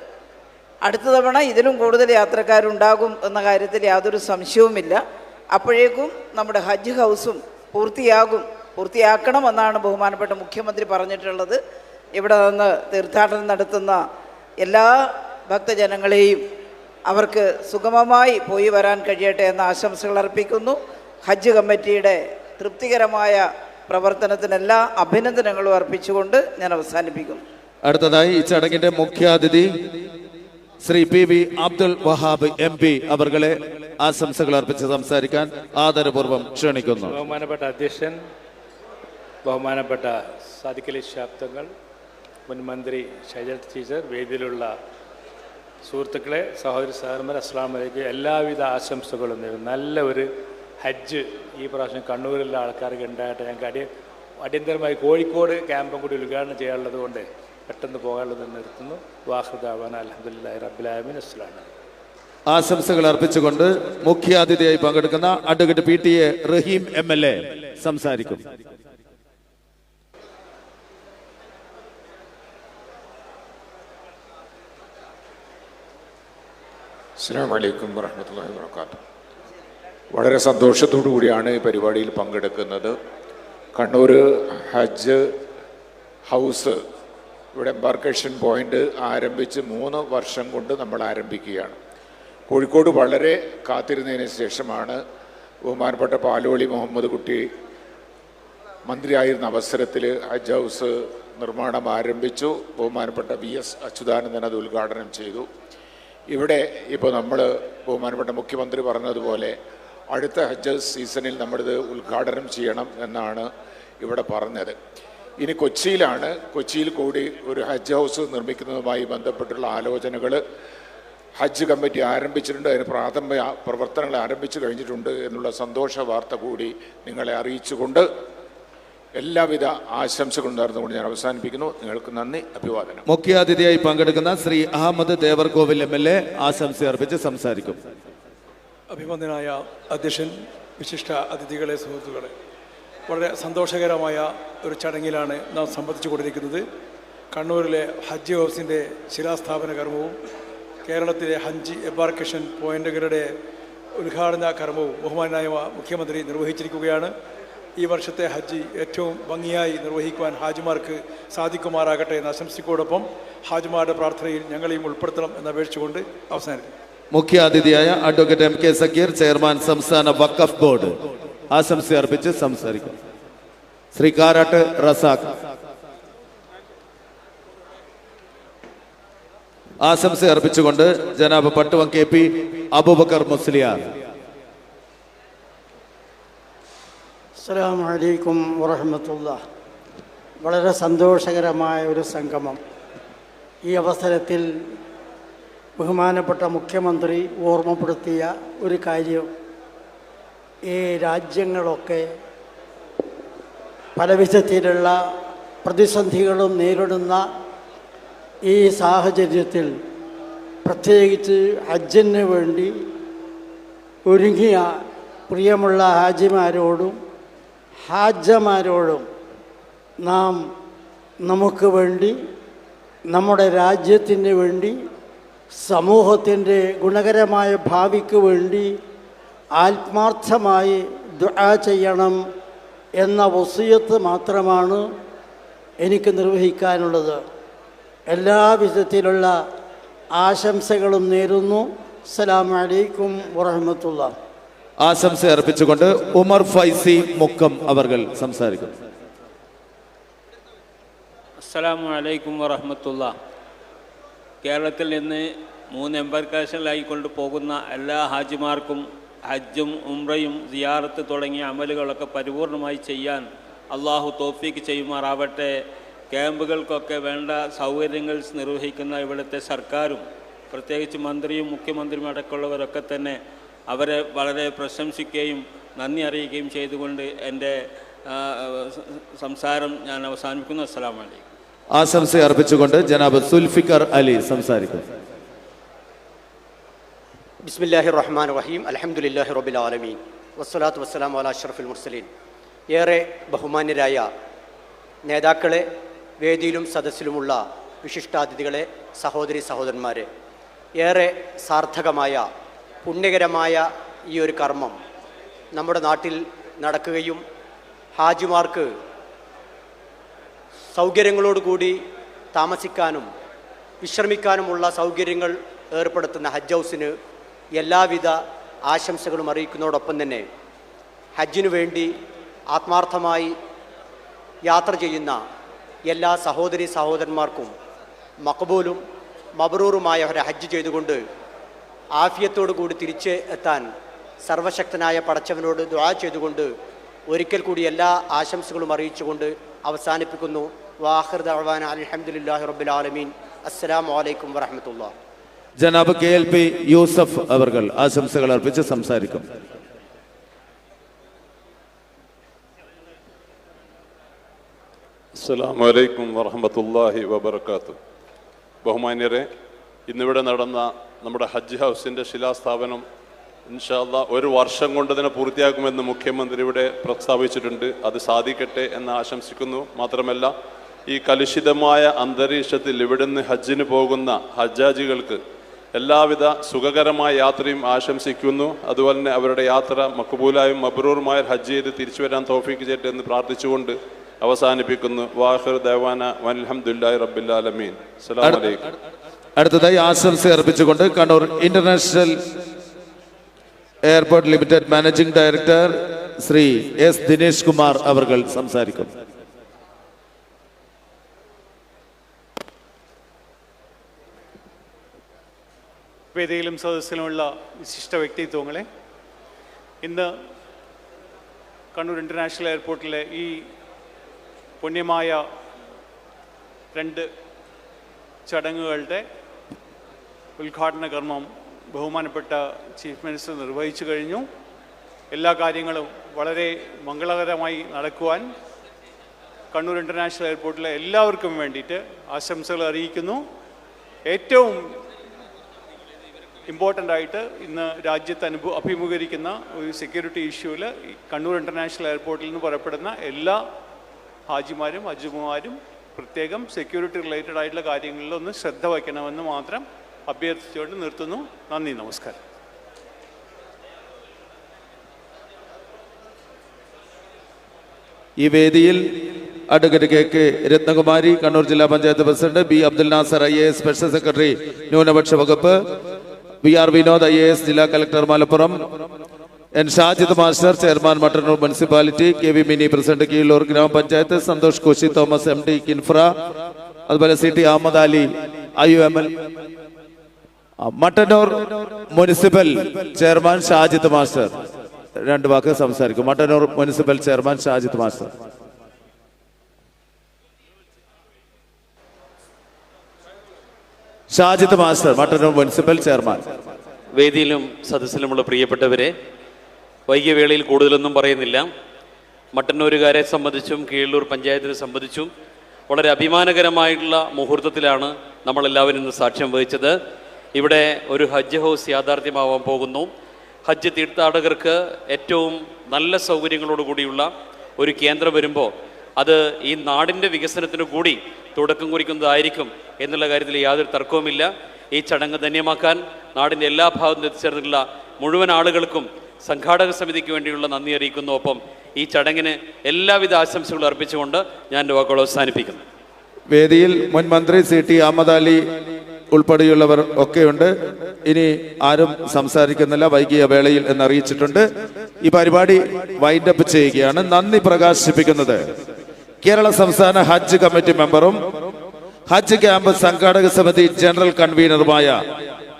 അടുത്ത തവണ ഇതിലും കൂടുതൽ യാത്രക്കാരുണ്ടാകും എന്ന കാര്യത്തിൽ യാതൊരു സംശയവുമില്ല. അപ്പോഴേക്കും നമ്മുടെ ഹജ്ജ് ഹൗസും പൂർത്തിയാക്കണമെന്നാണ് ബഹുമാനപ്പെട്ട മുഖ്യമന്ത്രി പറഞ്ഞിട്ടുള്ളത്. ഇവിടെ നിന്ന് തീർത്ഥാടനം നടത്തുന്ന എല്ലാ ഭക്തജനങ്ങളെയും അവർക്ക് സുഗമമായി പോയി വരാൻ കഴിയട്ടെ എന്ന ആശംസകൾ അർപ്പിക്കുന്നു. ഹജ്ജ് കമ്മിറ്റിയുടെ തൃപ്തികരമായ പ്രവർത്തനത്തിനെല്ലാ അഭിനന്ദനങ്ങളും അർപ്പിച്ചുകൊണ്ട് ഞാൻ അവസാനിപ്പിക്കുന്നു. അടുത്തതായി ഈ ചടങ്ങിന്റെ മുഖ്യാതിഥി ശ്രീ PV അബ്ദുൽ വഹാബ് MP അവർകളെ ആശംസകൾ അർപ്പിച്ച് സംസാരിക്കാൻ ആദരപൂർവ്വം ക്ഷണിക്കുന്നു. ബഹുമാനപ്പെട്ട അധ്യക്ഷൻ, ബഹുമാനപ്പെട്ട സാദിഖ് അലി ശാബ്ദങ്ങൾ, മുൻ മന്ത്രി ശൈലജ ടീച്ചർ, വേദിയിലുള്ള സുഹൃത്തുക്കളെ, സഹോദരി സഹോദരന്മാർ, അസ്സലാമു അലൈക്കും. എല്ലാവിധ ആശംസകളും നേരുന്നു. നല്ല ഒരു ഹജ്ജ് ഈ പ്രാവശ്യം കണ്ണൂരിലുള്ള ആൾക്കാർക്ക് ഉണ്ടായിട്ട് ഞങ്ങൾക്ക് അടിയന്തരമായി കോഴിക്കോട് ക്യാമ്പും കൂടി ഉദ്ഘാടനം ചെയ്യാനുള്ളത് കൊണ്ട് പെട്ടെന്ന് പോകാനുള്ളത് നിർത്തുന്നു. വാഹൃദാവാൻ അൽഹംദുലില്ലാഹി റബ്ബിൽ ആലമീൻ. അസ്സലാമു അലൈക്കും. ആശംസകൾ അർപ്പിച്ചുകൊണ്ട് മുഖ്യാതിഥിയായി പങ്കെടുക്കുന്ന അഡ്വക്കേറ്റ് PTA റഹീം MLA സംസാരിക്കും. അസ്സലാമു അലൈക്കും വറഹ്മത്തുള്ളാഹി വബറകാതുഹു. വളരെ സന്തോഷത്തോടു കൂടിയാണ് ഈ പരിപാടിയിൽ പങ്കെടുക്കുന്നത്. കണ്ണൂർ ഹജ്ജ് ഹൗസ് ഇവിടെ എംബാർക്കേഷൻ പോയിന്റ് ആരംഭിച്ച് 3 വർഷം കൊണ്ട് നമ്മൾ ആരംഭിക്കുകയാണ്. കോഴിക്കോട് വളരെ കാത്തിരുന്നതിന് ശേഷമാണ് ബഹുമാനപ്പെട്ട പാലോളി മുഹമ്മദ് കുട്ടി മന്ത്രിയായിരുന്ന അവസരത്തിൽ ഹജ്ജ് ഹൗസ് നിർമ്മാണം ആരംഭിച്ചു. ബഹുമാനപ്പെട്ട VS അച്യുതാനന്ദൻ അത് ഉദ്ഘാടനം ചെയ്തു. ഇവിടെ ഇപ്പോൾ നമ്മൾ ബഹുമാനപ്പെട്ട മുഖ്യമന്ത്രി പറഞ്ഞതുപോലെ അടുത്ത ഹജ്ജ് സീസണിൽ നമ്മളിത് ഉദ്ഘാടനം ചെയ്യണം എന്നാണ് ഇവിടെ പറഞ്ഞത്. ഇനി കൊച്ചിയിൽ കൂടി ഒരു ഹജ്ജ് ഹൗസ് നിർമ്മിക്കുന്നതുമായി ബന്ധപ്പെട്ടുള്ള ആലോചനകൾ ഹജ്ജ് കമ്മിറ്റി ആരംഭിച്ചിട്ടുണ്ട്. അതിന് പ്രാഥമിക പ്രവർത്തനങ്ങൾ ആരംഭിച്ചു കഴിഞ്ഞിട്ടുണ്ട് എന്നുള്ള സന്തോഷ വാർത്ത കൂടി നിങ്ങളെ അറിയിച്ചുകൊണ്ട് എല്ലാവിധ ആശംസകളും നേർന്നുകൊണ്ട് ഞാൻ അവസാനിപ്പിക്കുന്നു. നിങ്ങൾക്ക് നന്ദി, അഭിവാദനം. മുഖ്യാതിഥിയായി പങ്കെടുക്കുന്ന ശ്രീ അഹമ്മദ് ദേവർകോവിൽ MLA ആശംസ അർപ്പിച്ച് സംസാരിക്കും. അഭിമന്യനായ അധ്യക്ഷൻ, വിശിഷ്ട അതിഥികളെ, സുഹൃത്തുക്കളെ, വളരെ സന്തോഷകരമായ ഒരു ചടങ്ങിലാണ് നാം സംബന്ധിച്ചു കൊണ്ടിരിക്കുന്നത്. കണ്ണൂരിലെ ഹജ്ജ് ഹൗസിൻ്റെ ശിലാസ്ഥാപന കർമ്മവും കേരളത്തിലെ ഹജ്ജ് എംബാർക്കേഷൻ പോയിന്റുകളുടെ ഉദ്ഘാടന കർമ്മവും ബഹുമാനായ മുഖ്യമന്ത്രി നിർവഹിച്ചിരിക്കുകയാണ്. ഈ വർഷത്തെ ഹജ്ജ് ഏറ്റവും ഭംഗിയായി നിർവഹിക്കുവാൻ ഹാജിമാർക്ക് സാധിക്കുമാറാകട്ടെ എന്ന ആശംസയോടൊപ്പം ഹാജിമാരുടെ പ്രാർത്ഥനയിൽ ഞങ്ങളെയും ഉൾപ്പെടുത്തണം എന്നപേക്ഷിച്ചുകൊണ്ട് അവസാനിക്കും. മുഖ്യാതിഥിയായ അഡ്വക്കേറ്റ് MK സക്കീർ, ചെയർമാൻ സംസ്ഥാന വഖഫ് ബോർഡ് ആശംസ അർപ്പിച്ച് സംസാരിക്കും. ശ്രീ കാരാട്ട് റസാഖ് ആശംസ അർപ്പിച്ചുകൊണ്ട് ജനാബ് പട്ടുവം KP അബൂബക്കർ മുസ്ലിയാർ. അസ്സലാമു അലൈക്കും വറഹ്മത്തുള്ളാഹി. വളരെ സന്തോഷകരമായ ഒരു സംഗമം. ഈ അവസരത്തിൽ ബഹുമാനപ്പെട്ട മുഖ്യമന്ത്രി ഓർമ്മപ്പെടുത്തിയ ഒരു കാര്യം, ഈ രാജ്യങ്ങളൊക്കെ പല വിധത്തിലുള്ള പ്രതിസന്ധികളും നേരിടുന്ന ഈ സാഹചര്യത്തിൽ പ്രത്യേകിച്ച് ഹജ്ജിന് വേണ്ടി ഒരുങ്ങിയ പ്രിയമുള്ള ഹാജിമാരോടും ഹാജമാരോടും നാം നമുക്ക് വേണ്ടി, നമ്മുടെ രാജ്യത്തിന് വേണ്ടി, സമൂഹത്തിൻ്റെ ഗുണകരമായ ഭാവിക്ക് വേണ്ടി ആത്മാർത്ഥമായി ദുആ ചെയ്യണം എന്ന വസിയത്ത് മാത്രമാണ് എനിക്ക് നിർവഹിക്കാനുള്ളത്. എല്ലാ വിധത്തിലുള്ള ആശംസകളും നേരുന്നു. അസ്സലാമു അലൈക്കും വറഹ്മത്തുള്ളാഹി. ആശംസ അർപ്പിച്ചുകൊണ്ട് ഉമർ ഫൈസി മുക്കം അവർകൾ സംസാരിക്കും. അസ്സലാമു അലൈക്കും വറഹ്മത്തുള്ളാഹി. കേരളത്തിൽ നിന്ന് 3 എംബാർക്കേഷനിലായി കൊണ്ടുപോകുന്ന എല്ലാ ഹാജിമാർക്കും ഹജ്ജും ഉംറയും സിയാറത്ത് തുടങ്ങിയ അമലുകളൊക്കെ പരിപൂർണമായി ചെയ്യാൻ അള്ളാഹു തൗഫീക്ക് ചെയ്യുമാറാവട്ടെ. ക്യാമ്പുകൾക്കൊക്കെ വേണ്ട സൗകര്യങ്ങൾ നിർവഹിക്കുന്ന ഇവിടുത്തെ സർക്കാരും പ്രത്യേകിച്ച് മന്ത്രിയും മുഖ്യമന്ത്രിയും അടക്കമുള്ളവരൊക്കെ തന്നെ അവരെ വളരെ പ്രശംസിക്കുകയും നന്ദി അറിയിക്കുകയും ചെയ്തുകൊണ്ട് എൻ്റെ സംസാരം ഞാൻ അവസാനിപ്പിക്കുന്നു. അസ്സലാമു അലൈക്കും. ആശംസ അർപ്പിച്ചുകൊണ്ട് ജനാബ് സുൽഫിക്കർ അലി സംസാരിക്കും. ബിസ്മില്ലാഹിർ റഹ്മാനിർ റഹീം. അൽഹംദുലില്ലാഹി റബ്ബിൽ ആലമീൻ വസ്സലാത്തു വസ്സലാമു അലാ അഷ്റഫിൽ മുർസലീൻ. ഏറെ ബഹുമാന്യരായ നേതാക്കളെ, വേദിയിലും സദസ്സിലുമുള്ള വിശിഷ്ടാതിഥികളെ, സഹോദരി സഹോദരന്മാരെ, ഏറെ സാർത്ഥകമായ പുണ്യകരമായ ഈ ഒരു കർമ്മം നമ്മുടെ നാട്ടിൽ നടക്കുകയും ഹാജിമാർക്ക് സൗകര്യങ്ങളോടുകൂടി താമസിക്കാനും വിശ്രമിക്കാനുമുള്ള സൗകര്യങ്ങൾ ഏർപ്പെടുത്തുന്ന ഹജ്ജ് ഹൗസിന് എല്ലാവിധ ആശംസകളും അറിയിക്കുന്നതോടൊപ്പം തന്നെ ഹജ്ജിനു വേണ്ടി ആത്മാർത്ഥമായി യാത്ര ചെയ്യുന്ന എല്ലാ സഹോദരി സഹോദരന്മാർക്കും മഖബൂലും മബ്റൂറുമായ ഒരു ഹജ്ജ് ചെയ്തുകൊണ്ട് ആഫിയത്തോടു കൂടി തിരിച്ച് എത്താൻ സർവശക്തനായ പടച്ചവനോട് ദുആ ചെയ്തുകൊണ്ട് ഒരിക്കൽ കൂടി എല്ലാ ആശംസകളും അറിയിച്ചുകൊണ്ട് അവസാനിപ്പിക്കുന്നു. വാഖിർ ദഅവാന അൽഹംദുലില്ലാഹി റബ്ബിൽ ആലമീൻ. അസ്സലാമു അലൈക്കും വറഹ്മത്തുള്ളാഹി. ജനാബ് KLP യൂസഫ് അവർകൾ ആശംസകൾ അർപ്പിച്ച് സംസാരിക്കും. അസ്സലാമു അലൈക്കും വറഹ്മത്തുള്ളാഹി വബറകാതുഹു. ബഹുമാന്യരെ, ഇന്നിവിടെ നടന്ന നമ്മുടെ ഹജ്ജ് ഹൗസിൻ്റെ ശിലാസ്ഥാപനം ഇൻഷാ അല്ലാഹ് 1 വർഷം കൊണ്ട് തന്നെ പൂർത്തിയാക്കുമെന്ന് മുഖ്യമന്ത്രി ഇവിടെ പ്രസ്താവിച്ചിട്ടുണ്ട്. അത് സാധിക്കട്ടെ എന്ന് ആശംസിക്കുന്നു. മാത്രമല്ല, ഈ കലുഷിതമായ അന്തരീക്ഷത്തിൽ ഇവിടുന്ന് ഹജ്ജിന് പോകുന്ന ഹജ്ജാജികൾക്ക് എല്ലാവിധ സുഖകരമായ യാത്രയും ആശംസിക്കുന്നു. അതുപോലെ തന്നെ അവരുടെ യാത്ര മഖബൂലായും മബ്റൂറുമായ ഹജ്ജ് ചെയ്ത് തിരിച്ചു വരാൻ തൗഫീക്ക് ചെയ്യട്ടെ എന്ന് പ്രാർത്ഥിച്ചുകൊണ്ട് അവസാനിപ്പിക്കുന്നു. വാഖിർ ദഅവാന വൽഹംദുലില്ലാഹി റബ്ബിൽ ആലമീൻ. അസ്സലാമു അലൈക്കും. അടുത്തതായി ആശംസ അർപ്പിച്ചുകൊണ്ട് Kannur international airport limited managing director Shri S Dinesh Kumar അവർകൾ സംസാരിക്കും. വേദിയിലും സദസ്സിലുമുള്ള വിശിഷ്ട വ്യക്തിത്വങ്ങളെ, ഇന്ന് കണ്ണൂർ ഇൻ്റർനാഷണൽ എയർപോർട്ടിലെ ഈ പുണ്യമായ 2 ചടങ്ങുകളുടെ ഉദ്ഘാടന കർമ്മം ബഹുമാനപ്പെട്ട ചീഫ് മിനിസ്റ്റർ നിർവഹിച്ചു കഴിഞ്ഞു. എല്ലാ കാര്യങ്ങളും വളരെ മംഗളകരമായി നടക്കുവാൻ കണ്ണൂർ ഇൻ്റർനാഷണൽ എയർപോർട്ടിലെ എല്ലാവർക്കും വേണ്ടിയിട്ട് ആശംസകൾ അറിയിക്കുന്നു. ഏറ്റവും ഇമ്പോർട്ടൻ്റ് ആയിട്ട് ഇന്ന് രാജ്യത്ത് അഭിമുഖീകരിക്കുന്ന ഒരു സെക്യൂരിറ്റി ഇഷ്യൂവിൽ കണ്ണൂർ ഇൻ്റർനാഷണൽ എയർപോർട്ടിൽ നിന്ന് പുറപ്പെടുന്ന എല്ലാ ഹാജിമാരും ഹജ്ജുമാരും പ്രത്യേകം സെക്യൂരിറ്റി റിലേറ്റഡ് ആയിട്ടുള്ള കാര്യങ്ങളിലൊന്ന് ശ്രദ്ധ വയ്ക്കണമെന്ന് മാത്രം അഭ്യർത്ഥിച്ചുകൊണ്ട് നിർത്തുന്നു. നന്ദി, നമസ്കാരം. ഈ വേദിയിൽ അഡ്വക്കേറ്റ് KK രത്നകുമാരി, കണ്ണൂർ ജില്ലാ panchayat president, B Abdul Nasar IAS special secretary ന്യൂനപക്ഷ വകുപ്പ്, VR വിനോദ് IAS ജില്ലാ collector Malappuram, N Shajid master chairman Mattannur municipality, KV Mini president Keezhur ഗ്രാമപഞ്ചായത്ത്, സന്തോഷ് കോശി തോമസ് MD കിൻഫ്ര, അതുപോലെ CT Ahammed Ali IUML, Mattannur municipal chairman Shajid master 2 വാക്ക് സംസാരിക്കും. Mattannur municipal chairman Shajid master. Shajid master, Mattannur municipal chairman. വേദിയിലും സദസ്സിലുമുള്ള പ്രിയപ്പെട്ടവരെ, വൈകിയ വേളയിൽ കൂടുതലൊന്നും പറയുന്നില്ല. മട്ടന്നൂരുകാരെ സംബന്ധിച്ചും കീഴൂർ പഞ്ചായത്തിനെ സംബന്ധിച്ചും വളരെ അഭിമാനകരമായിട്ടുള്ള മുഹൂർത്തത്തിലാണ് നമ്മളെല്ലാവരും ഇന്ന് സാക്ഷ്യം വഹിച്ചത്. ഇവിടെ ഒരു ഹജ്ജ് ഹൗസ് യാഥാർത്ഥ്യമാവാൻ പോകുന്നു. ഹജ്ജ് തീർത്ഥാടകർക്ക് ഏറ്റവും നല്ല സൗകര്യങ്ങളോടുകൂടിയുള്ള ഒരു കേന്ദ്രം വരുമ്പോൾ അത് ഈ നാടിൻ്റെ വികസനത്തിനു കൂടി തുടക്കം കുറിക്കുന്നതായിരിക്കും എന്നുള്ള കാര്യത്തിൽ യാതൊരു തർക്കവുമില്ല. ഈ ചടങ്ങ് ധന്യമാക്കാൻ നാടിൻ്റെ എല്ലാ ഭാഗത്തും എത്തിച്ചേർന്നിട്ടുള്ള മുഴുവൻ ആളുകൾക്കും സംഘാടക സമിതിക്ക് വേണ്ടിയുള്ള നന്ദി അറിയിക്കുന്നു. ഒപ്പം ഈ ചടങ്ങിന് എല്ലാവിധ ആശംസകളും അർപ്പിച്ചുകൊണ്ട് ഞാൻ എൻ്റെ വാക്കുകൾ അവസാനിപ്പിക്കുന്നു. വേദിയിൽ മുൻ മന്ത്രി CT അഹമ്മദ് അലി ഉൾപ്പെടെയുള്ളവർ ഒക്കെയുണ്ട്. ഇനി ആരും സംസാരിക്കുന്നില്ല വൈകിയ വേളയിൽ എന്നറിയിച്ചിട്ടുണ്ട്. ഈ പരിപാടി വൈൻഡപ്പ് ചെയ്യുകയാണ്. നന്ദി പ്രകാശിപ്പിക്കുന്നത് കേരള സംസ്ഥാന ഹജ്ജ് കമ്മിറ്റി മെമ്പറും ഹജ്ജ് ക്യാമ്പ് സംഘാടക സമിതി ജനറൽ കൺവീനറുമായ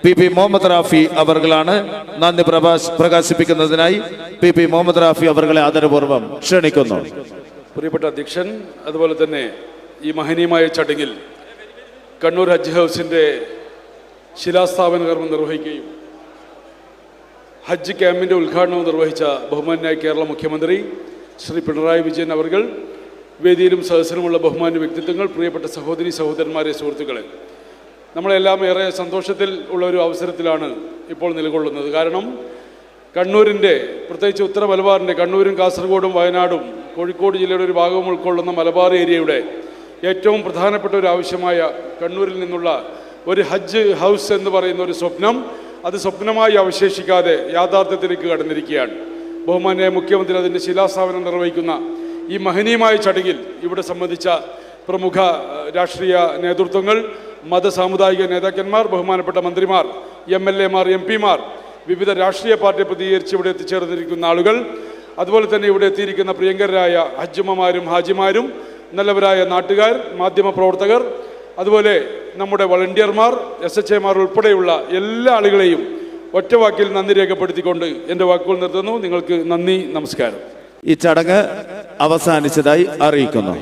പി മുഹമ്മദ് റാഫി അവർകളാണ്. നന്ദി പ്രകാശിപ്പിക്കുന്നതിനായി പി മുഹമ്മദ് റാഫി അവർകളെ ആദരപൂർവ്വം ക്ഷണിക്കുന്നു. പ്രിയപ്പെട്ട അധ്യക്ഷൻ, അതുപോലെ തന്നെ ഈ മഹനീയമായ ചടങ്ങിൽ കണ്ണൂർ ഹജ്ജ് ഹൗസിൻ്റെ ശിലാസ്ഥാപന കർമ്മം നിർവഹിക്കുകയും ഹജ്ജ് ക്യാമ്പിൻ്റെ ഉദ്ഘാടനവും നിർവഹിച്ച ബഹുമാന്യായ കേരള മുഖ്യമന്ത്രി ശ്രീ പിണറായി വിജയൻ അവർകൾ, വേദിയിലും സദസ്സിലുമുള്ള ബഹുമാന്യ വ്യക്തിത്വങ്ങൾ, പ്രിയപ്പെട്ട സഹോദരി സഹോദരന്മാരെ, സുഹൃത്തുക്കളെ, നമ്മളെല്ലാം ഏറെ സന്തോഷത്തിൽ ഉള്ള ഒരു അവസരത്തിലാണ് ഇപ്പോൾ നിലകൊള്ളുന്നത്. കാരണം കണ്ണൂരിൻ്റെ, പ്രത്യേകിച്ച് ഉത്തര മലബാറിൻ്റെ, കണ്ണൂരും കാസർഗോഡും വയനാടും കോഴിക്കോട് ജില്ലയുടെ ഒരു ഭാഗവും ഉൾക്കൊള്ളുന്ന മലബാർ ഏരിയയുടെ ഏറ്റവും പ്രധാനപ്പെട്ട ഒരു ആവശ്യമായ കണ്ണൂരിൽ നിന്നുള്ള ഒരു ഹജ്ജ് ഹൗസ് എന്ന് പറയുന്ന ഒരു സ്വപ്നം, അത് സ്വപ്നമായി അവശേഷിക്കാതെ യാഥാർത്ഥ്യത്തിലേക്ക് കടന്നിരിക്കുകയാണ്. ബഹുമാന്യായ മുഖ്യമന്ത്രി അതിൻ്റെ ശിലാസ്ഥാപനം നിർവഹിക്കുന്ന ഈ മഹനീയമായ ചടങ്ങിൽ ഇവിടെ സംബന്ധിച്ച പ്രമുഖ രാഷ്ട്രീയ നേതൃത്വങ്ങൾ, മത സാമുദായിക നേതാക്കന്മാർ, ബഹുമാനപ്പെട്ട മന്ത്രിമാർ, MLA മാർ, MP മാർ, വിവിധ രാഷ്ട്രീയ പാർട്ടി പ്രതികരിച്ച് ഇവിടെ എത്തിച്ചേർന്നിരിക്കുന്ന ആളുകൾ, അതുപോലെ തന്നെ ഇവിടെ എത്തിയിരിക്കുന്ന പ്രിയങ്കരായ ഹജ്ജുമ്മമാരും ഹാജിമാരും, നല്ലവരായ നാട്ടുകാർ, മാധ്യമപ്രവർത്തകർ, അതുപോലെ നമ്മുടെ വളണ്ടിയർമാർ, SHA മാർ ഉൾപ്പെടെയുള്ള എല്ലാ ആളുകളെയും ഒറ്റവാക്കിൽ നന്ദി രേഖപ്പെടുത്തിക്കൊണ്ട് എൻ്റെ വാക്കുകൾ നിർത്തുന്നു. നിങ്ങൾക്ക് നന്ദി, നമസ്കാരം. ഈ ചടങ്ങ് അവസാനിച്ചതായി അറിയിക്കുന്നു.